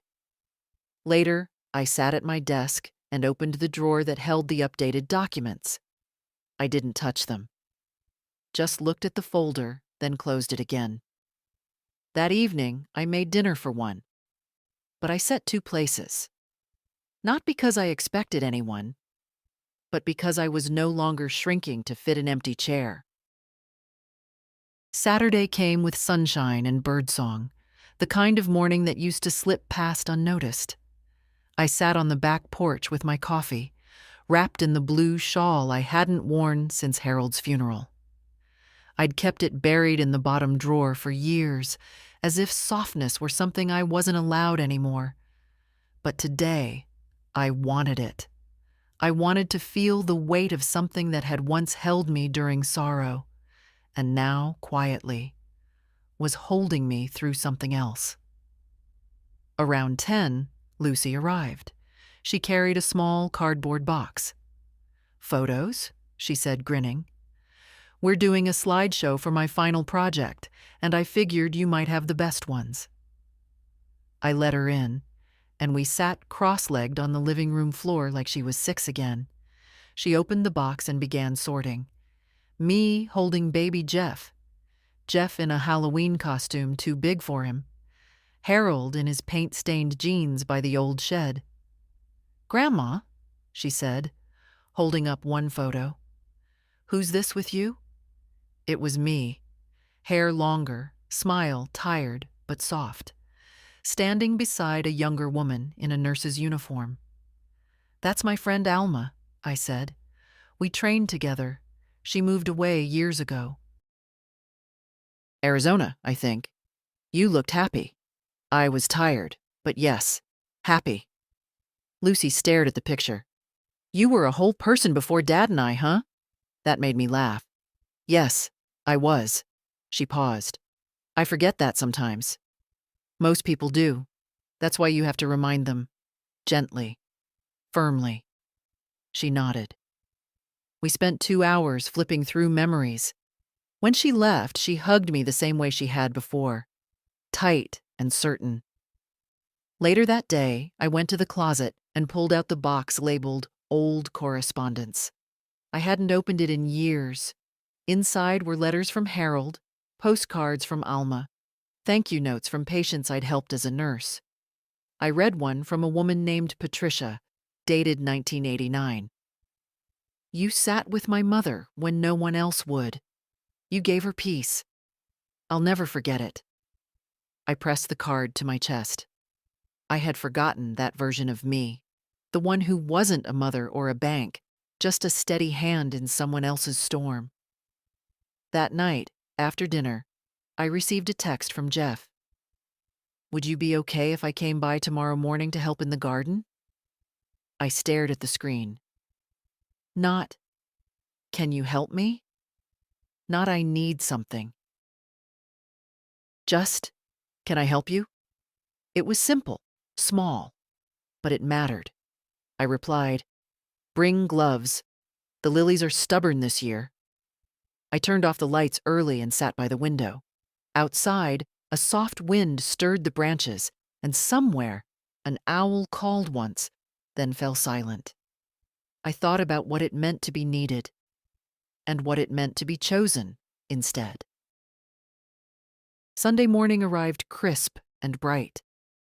S1: Later, I sat at my desk and opened the drawer that held the updated documents. I didn't touch them. Just looked at the folder, then closed it again. That evening, I made dinner for one. But I set 2 places. Not because I expected anyone, but because I was no longer shrinking to fit an empty chair. Saturday came with sunshine and birdsong, the kind of morning that used to slip past unnoticed. I sat on the back porch with my coffee, wrapped in the blue shawl I hadn't worn since Harold's funeral. I'd kept it buried in the bottom drawer for years, as if softness were something I wasn't allowed anymore. But today, I wanted it. I wanted to feel the weight of something that had once held me during sorrow, and now, quietly, was holding me through something else. Around 10, Lucy arrived. She carried a small cardboard box. "Photos?" she said, grinning. "We're doing a slideshow for my final project, and I figured you might have the best ones." I let her in, and we sat cross-legged on the living room floor like she was 6 again. She opened the box and began sorting. Me holding baby Jeff. Jeff in a Halloween costume too big for him. Harold in his paint-stained jeans by the old shed. "Grandma," she said, holding up one photo. "Who's this with you?" It was me, hair longer, smile tired but soft, standing beside a younger woman in a nurse's uniform. "That's my friend Alma," I said. "We trained together. She moved away years ago." "Arizona, I think. You looked happy." I was tired, but yes, happy. Lucy stared at the picture. "You were a whole person before Dad and I, huh?" That made me laugh. "Yes, I was." She paused. "I forget that sometimes." "Most people do. That's why you have to remind them. Gently. Firmly." She nodded. We spent 2 hours flipping through memories. When she left, she hugged me the same way she had before. Tight and certain. Later that day, I went to the closet and pulled out the box labeled Old Correspondence. I hadn't opened it in years. Inside were letters from Harold, postcards from Alma, thank you notes from patients I'd helped as a nurse. I read one from a woman named Patricia, dated 1989. "You sat with my mother when no one else would. You gave her peace. I'll never forget it." I pressed the card to my chest. I had forgotten that version of me, the one who wasn't a mother or a bank, just a steady hand in someone else's storm. That night, after dinner, I received a text from Jeff. "Would you be okay if I came by tomorrow morning to help in the garden?" I stared at the screen. Not, "Can you help me?" Not, "I need something." Just, "Can I help you?" It was simple, small, but it mattered. I replied, "Bring gloves. The lilies are stubborn this year." I turned off the lights early and sat by the window. Outside, a soft wind stirred the branches, and somewhere, an owl called once, then fell silent. I thought about what it meant to be needed, and what it meant to be chosen instead. Sunday morning arrived crisp and bright,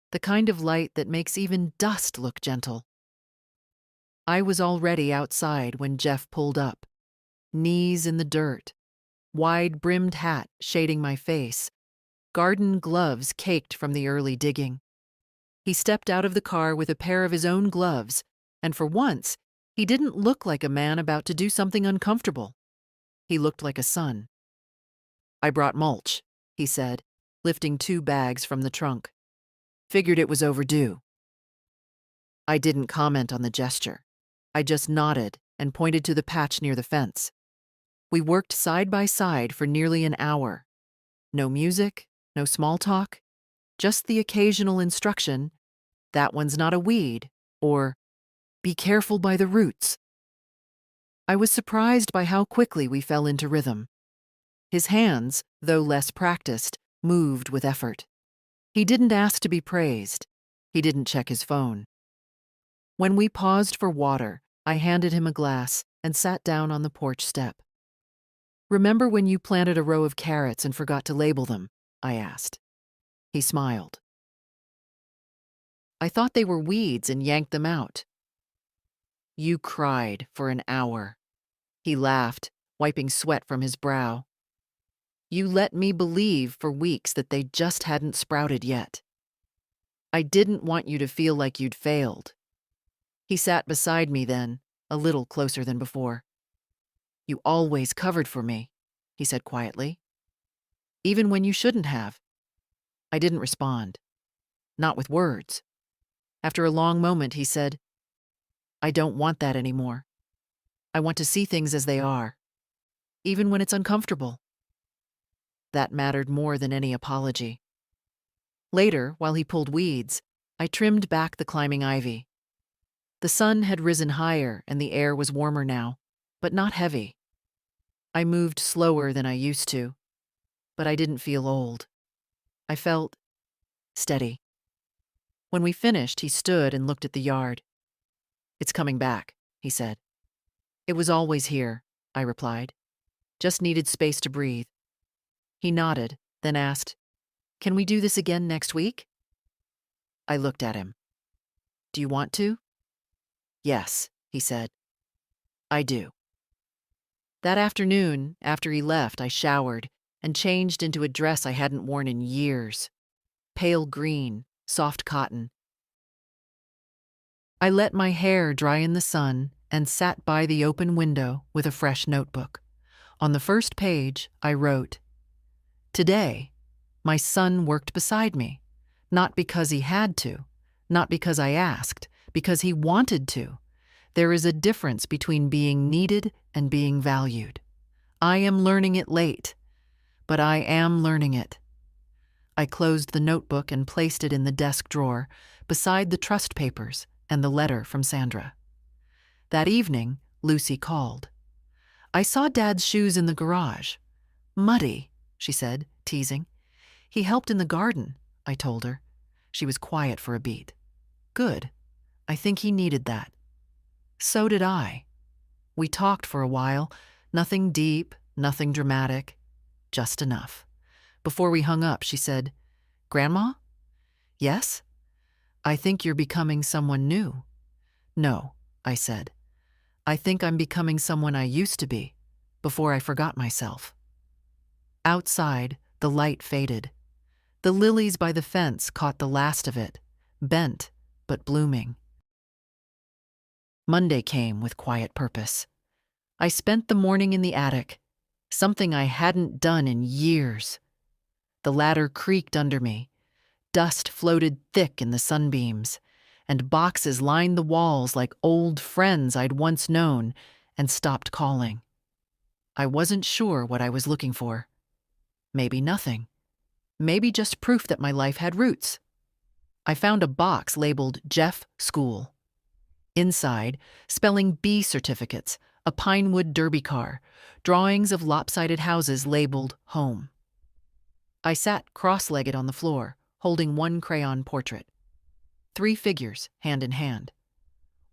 S1: the kind of light that makes even dust look gentle. I was already outside when Jeff pulled up, knees in the dirt, wide-brimmed hat shading my face, garden gloves caked from the early digging. He stepped out of the car with a pair of his own gloves, and for once, he didn't look like a man about to do something uncomfortable. He looked like a son. "I brought mulch," he said, lifting 2 bags from the trunk. "Figured it was overdue." I didn't comment on the gesture. I just nodded and pointed to the patch near the fence. We worked side by side for nearly an hour. No music, no small talk, just the occasional instruction, "That one's not a weed," or "Be careful by the roots." I was surprised by how quickly we fell into rhythm. His hands, though less practiced, moved with effort. He didn't ask to be praised. He didn't check his phone. When we paused for water, I handed him a glass and sat down on the porch step. "Remember when you planted a row of carrots and forgot to label them?" I asked. He smiled. "I thought they were weeds and yanked them out." "You cried for an hour." He laughed, wiping sweat from his brow. "You let me believe for weeks that they just hadn't sprouted yet. I didn't want you to feel like you'd failed." He sat beside me then, a little closer than before. "You always covered for me," he said quietly. "Even when you shouldn't have." I didn't respond. Not with words. After a long moment, he said, "I don't want that anymore. I want to see things as they are, even when it's uncomfortable." That mattered more than any apology. Later, while he pulled weeds, I trimmed back the climbing ivy. The sun had risen higher and the air was warmer now, but not heavy. I moved slower than I used to, but I didn't feel old. I felt steady. When we finished, he stood and looked at the yard. "It's coming back," he said. "It was always here," I replied. "Just needed space to breathe." He nodded, then asked, "Can we do this again next week?" I looked at him. "Do you want to?" "Yes," he said. "I do." That afternoon, after he left, I showered and changed into a dress I hadn't worn in years. Pale green, soft cotton. I let my hair dry in the sun and sat by the open window with a fresh notebook. On the first page, I wrote, "Today, my son worked beside me, not because he had to, not because I asked, because he wanted to. There is a difference between being needed and being valued. I am learning it late, but I am learning it." I closed the notebook and placed it in the desk drawer, beside the trust papers and the letter from Sandra. That evening, Lucy called. "I saw Dad's shoes in the garage." "Muddy," she said, teasing. "He helped in the garden," I told her. She was quiet for a beat. "Good. I think he needed that." So did I. We talked for a while, nothing deep, nothing dramatic, just enough. Before we hung up, she said, "Grandma?" "Yes?" "I think you're becoming someone new." "No," I said. "I think I'm becoming someone I used to be, before I forgot myself." Outside, the light faded. The lilies by the fence caught the last of it, bent but blooming. Monday came with quiet purpose. I spent the morning in the attic, something I hadn't done in years. The ladder creaked under me. Dust floated thick in the sunbeams, and boxes lined the walls like old friends I'd once known and stopped calling. I wasn't sure what I was looking for. Maybe nothing. Maybe just proof that my life had roots. I found a box labeled Jeff School. Inside, spelling bee certificates, a pinewood derby car, drawings of lopsided houses labeled home. I sat cross-legged on the floor, holding one crayon portrait. 3 figures, hand in hand.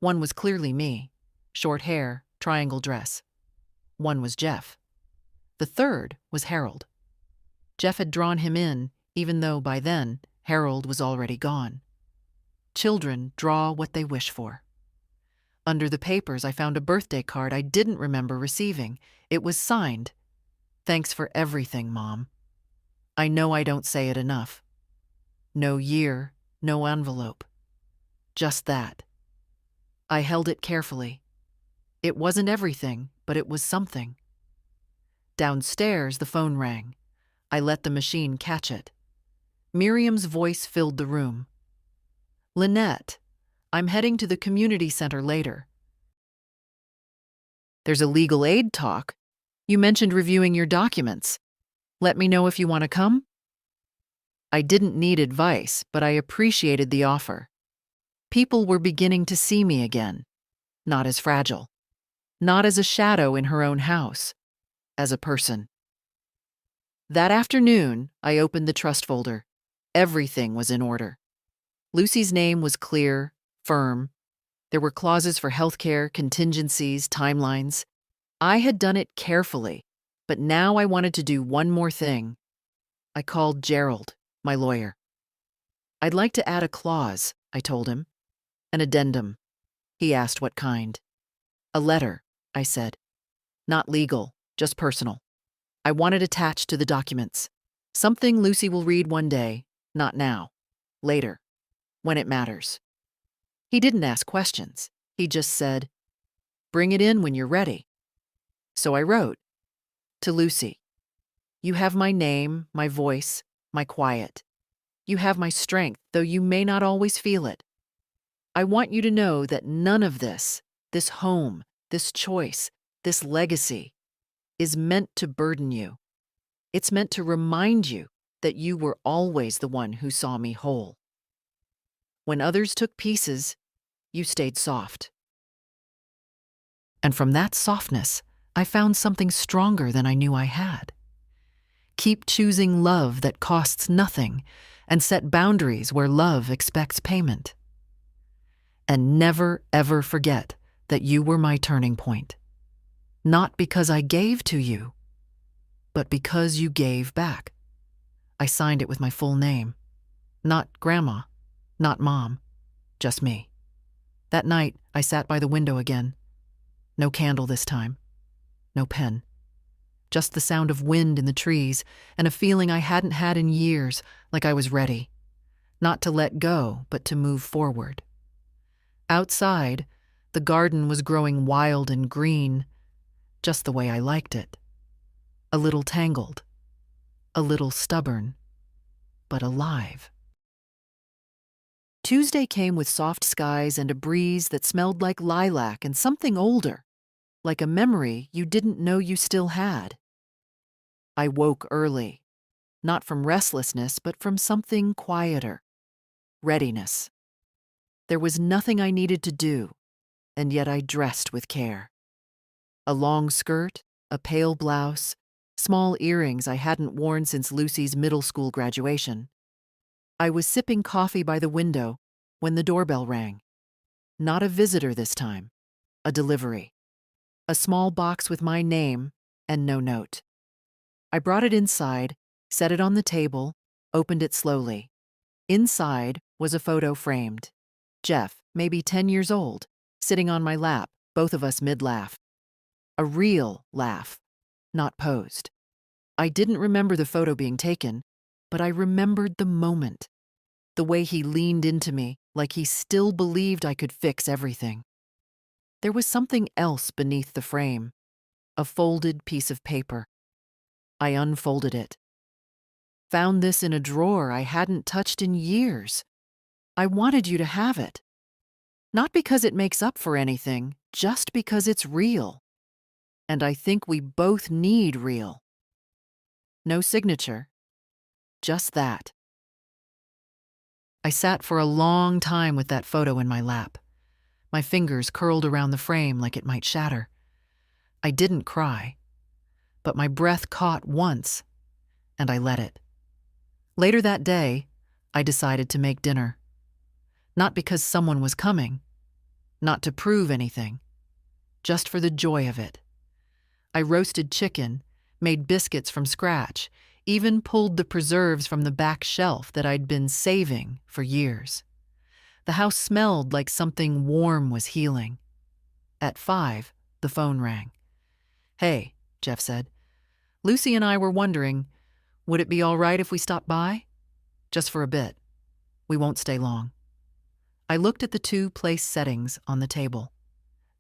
S1: One was clearly me, short hair, triangle dress. One was Jeff. The third was Harold. Jeff had drawn him in, even though by then Harold was already gone. Children draw what they wish for. Under the papers, I found a birthday card I didn't remember receiving. It was signed, "Thanks for everything, Mom." I know I don't say it enough. No year, no envelope. Just that. I held it carefully. It wasn't everything, but it was something. Downstairs, the phone rang. I let the machine catch it. Miriam's voice filled the room. "Lynette, I'm heading to the community center later. There's a legal aid talk. You mentioned reviewing your documents. Let me know if you want to come." I didn't need advice, but I appreciated the offer. People were beginning to see me again, not as fragile, not as a shadow in her own house, as a person. That afternoon, I opened the trust folder. Everything was in order. Lucy's name was clear, firm. There were clauses for healthcare, contingencies, timelines. I had done it carefully, but now I wanted to do one more thing. I called Gerald, my lawyer. "I'd like to add a clause," I told him. "An addendum." He asked what kind. "A letter," I said. "Not legal, just personal. I want it attached to the documents. Something Lucy will read one day, not now. Later, when it matters." He didn't ask questions. He just said, "Bring it in when you're ready." So I wrote, "To Lucy, you have my name, my voice, my quiet. You have my strength, though you may not always feel it. I want you to know that none of this home, this choice, this legacy, is meant to burden you. It's meant to remind you that you were always the one who saw me whole. When others took pieces, you stayed soft." And from that softness, I found something stronger than I knew I had. Keep choosing love that costs nothing, and set boundaries where love expects payment. And never, ever forget that you were my turning point. Not because I gave to you, but because you gave back. I signed it with my full name. Not Grandma, not Mom, just me. That night, I sat by the window again. No candle this time. No pen. Just the sound of wind in the trees and a feeling I hadn't had in years, like I was ready. Not to let go, but to move forward. Outside, the garden was growing wild and green, just the way I liked it. A little tangled, a little stubborn, but alive. Tuesday came with soft skies and a breeze that smelled like lilac and something older, like a memory you didn't know you still had. I woke early, not from restlessness, but from something quieter, readiness. There was nothing I needed to do, and yet I dressed with care. A long skirt, a pale blouse, small earrings I hadn't worn since Lucy's middle school graduation. I was sipping coffee by the window when the doorbell rang. Not a visitor this time, a delivery. A small box with my name and no note. I brought it inside, set it on the table, opened it slowly. Inside was a photo framed. Jeff, maybe 10 years old, sitting on my lap, both of us mid-laugh. A real laugh, not posed. I didn't remember the photo being taken, but I remembered the moment. The way he leaned into me, like he still believed I could fix everything. There was something else beneath the frame, a folded piece of paper. I unfolded it. Found this in a drawer I hadn't touched in years. I wanted you to have it. Not because it makes up for anything, just because it's real. And I think we both need real. No signature, just that. I sat for a long time with that photo in my lap. My fingers curled around the frame like it might shatter. I didn't cry, but my breath caught once, and I let it. Later that day, I decided to make dinner. Not because someone was coming, not to prove anything, just for the joy of it. I roasted chicken, made biscuits from scratch, even pulled the preserves from the back shelf that I'd been saving for years. The house smelled like something warm was healing. At 5, the phone rang. "Hey," Jeff said. "Lucy and I were wondering, would it be all right if we stopped by? Just for a bit. We won't stay long." I looked at the 2 place settings on the table,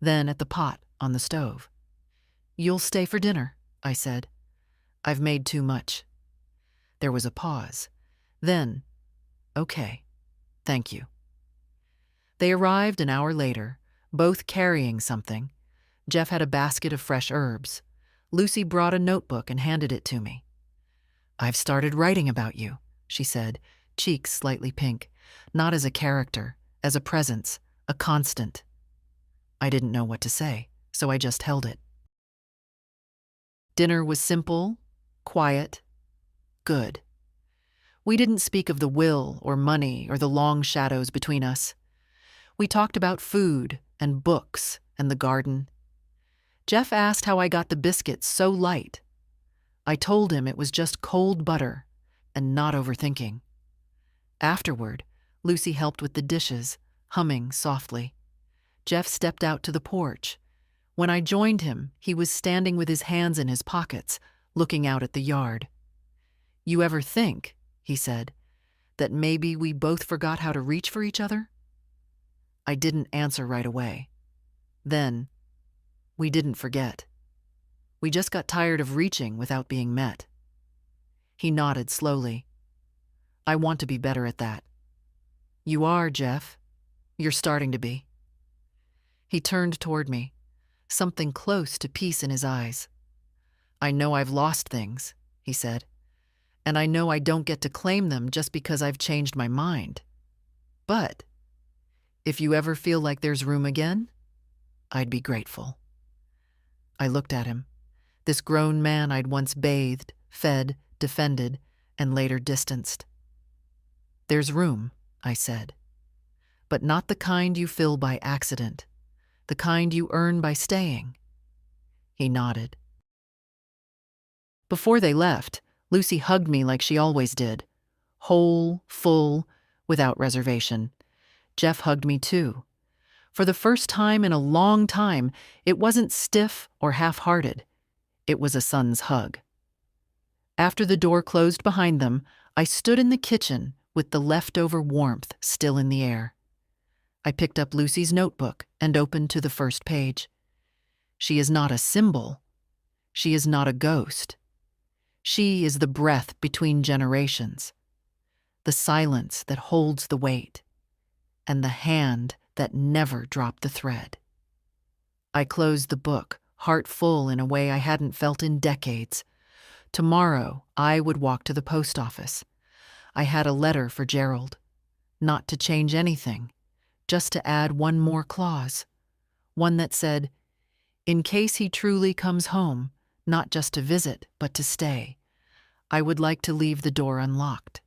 S1: then at the pot on the stove. "You'll stay for dinner," I said. "I've made too much." There was a pause. Then, "Okay, thank you." They arrived an hour later, both carrying something. Jeff had a basket of fresh herbs. Lucy brought a notebook and handed it to me. "I've started writing about you," she said, cheeks slightly pink, not as a character, as a presence, a constant. I didn't know what to say, so I just held it. Dinner was simple, quiet, good. We didn't speak of the will or money or the long shadows between us. We talked about food and books and the garden. Jeff asked how I got the biscuits so light. I told him it was just cold butter and not overthinking. Afterward, Lucy helped with the dishes, humming softly. Jeff stepped out to the porch. When I joined him, he was standing with his hands in his pockets, looking out at the yard. "You ever think," he said, "that maybe we both forgot how to reach for each other?" I didn't answer right away. Then, we didn't forget. We just got tired of reaching without being met. He nodded slowly. "I want to be better at that." "You are, Jeff. You're starting to be." He turned toward me, something close to peace in his eyes. "I know I've lost things," he said, "and I know I don't get to claim them just because I've changed my mind. But if you ever feel like there's room again, I'd be grateful." I looked at him, this grown man I'd once bathed, fed, defended, and later distanced. "There's room," I said, "but not the kind you fill by accident, the kind you earn by staying." He nodded. Before they left, Lucy hugged me like she always did, whole, full, without reservation. Jeff hugged me too. For the first time in a long time, it wasn't stiff or half-hearted. It was a son's hug. After the door closed behind them, I stood in the kitchen with the leftover warmth still in the air. I picked up Lucy's notebook and opened to the first page. She is not a symbol. She is not a ghost. She is the breath between generations, the silence that holds the weight, and the hand that never dropped the thread. I closed the book, heart full in a way I hadn't felt in decades. Tomorrow, I would walk to the post office. I had a letter for Gerald. Not to change anything, just to add one more clause. One that said, "In case he truly comes home, not just to visit, but to stay, I would like to leave the door unlocked."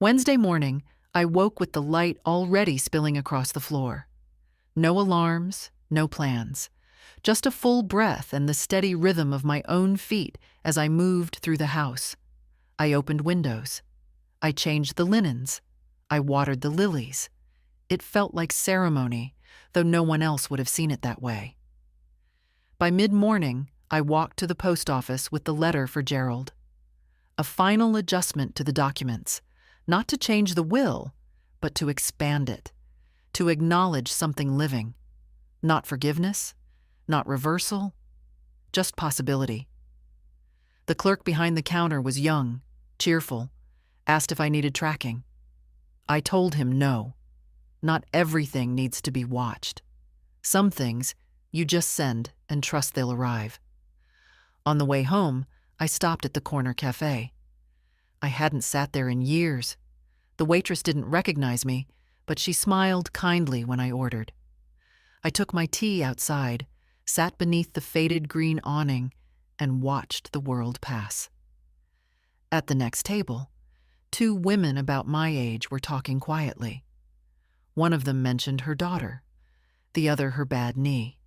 S1: Wednesday morning, I woke with the light already spilling across the floor. No alarms, no plans. Just a full breath and the steady rhythm of my own feet as I moved through the house. I opened windows. I changed the linens. I watered the lilies. It felt like ceremony, though no one else would have seen it that way. By mid-morning, I walked to the post office with the letter for Gerald. A final adjustment to the documents, not to change the will, but to expand it, to acknowledge something living. Not forgiveness, not reversal, just possibility. The clerk behind the counter was young, cheerful, asked if I needed tracking. I told him no. Not everything needs to be watched. Some things you just send and trust they'll arrive. On the way home, I stopped at the corner cafe. I hadn't sat there in years. The waitress didn't recognize me, but she smiled kindly when I ordered. I took my tea outside, sat beneath the faded green awning, and watched the world pass. At the next table, two women about my age were talking quietly. One of them mentioned her daughter, the other her bad knee.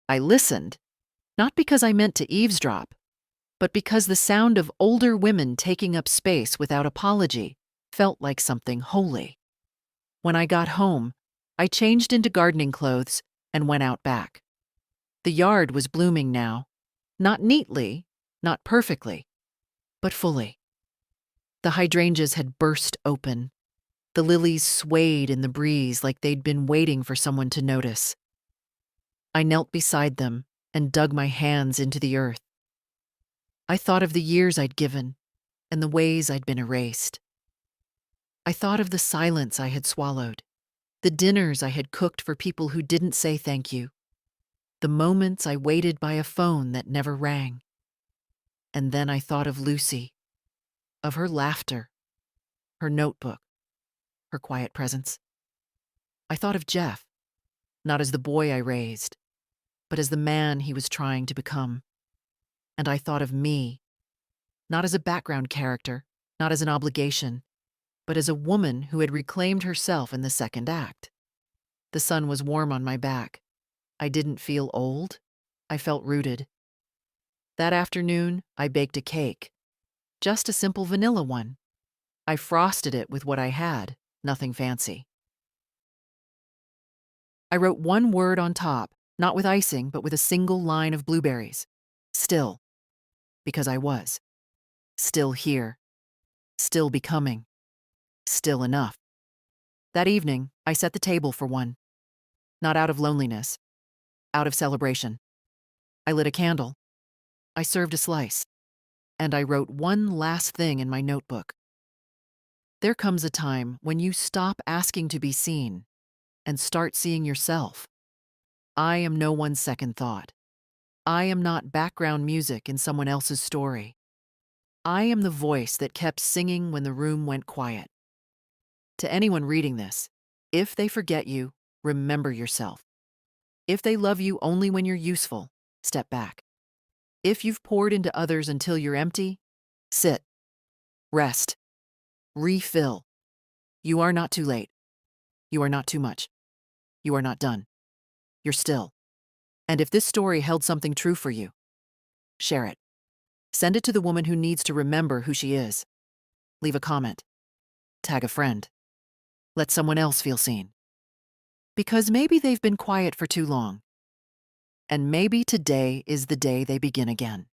S1: I listened, not because I meant to eavesdrop, but because the sound of older women taking up space without apology felt like something holy. When I got home, I changed into gardening clothes and went out back. The yard was blooming now, not neatly, not perfectly, but fully. The hydrangeas had burst open. The lilies swayed in the breeze like they'd been waiting for someone to notice. I knelt beside them and dug my hands into the earth. I thought of the years I'd given and the ways I'd been erased. I thought of the silence I had swallowed, the dinners I had cooked for people who didn't say thank you, the moments I waited by a phone that never rang. And then I thought of Lucy, of her laughter, her notebook, her quiet presence. I thought of Jeff, not as the boy I raised, but as the man he was trying to become. And I thought of me, not as a background character, not as an obligation, but as a woman who had reclaimed herself in the second act. The sun was warm on my back. I didn't feel old. I felt rooted. That afternoon, I baked a cake, just a simple vanilla one. I frosted it with what I had, nothing fancy. I wrote one word on top, not with icing, but with a single line of blueberries. Still, because I was. Still here. Still becoming. Still enough. That evening, I set the table for one. Not out of loneliness, out of celebration. I lit a candle. I served a slice. And I wrote one last thing in my notebook. There comes a time when you stop asking to be seen and start seeing yourself. I am no one's second thought. I am not background music in someone else's story. I am the voice that kept singing when the room went quiet. To anyone reading this, if they forget you, remember yourself. If they love you only when you're useful, step back. If you've poured into others until you're empty, sit, rest, refill. You are not too late. You are not too much. You are not done. You're still. And if this story held something true for you, share it. Send it to the woman who needs to remember who she is. Leave a comment. Tag a friend. Let someone else feel seen. Because maybe they've been quiet for too long. And maybe today is the day they begin again.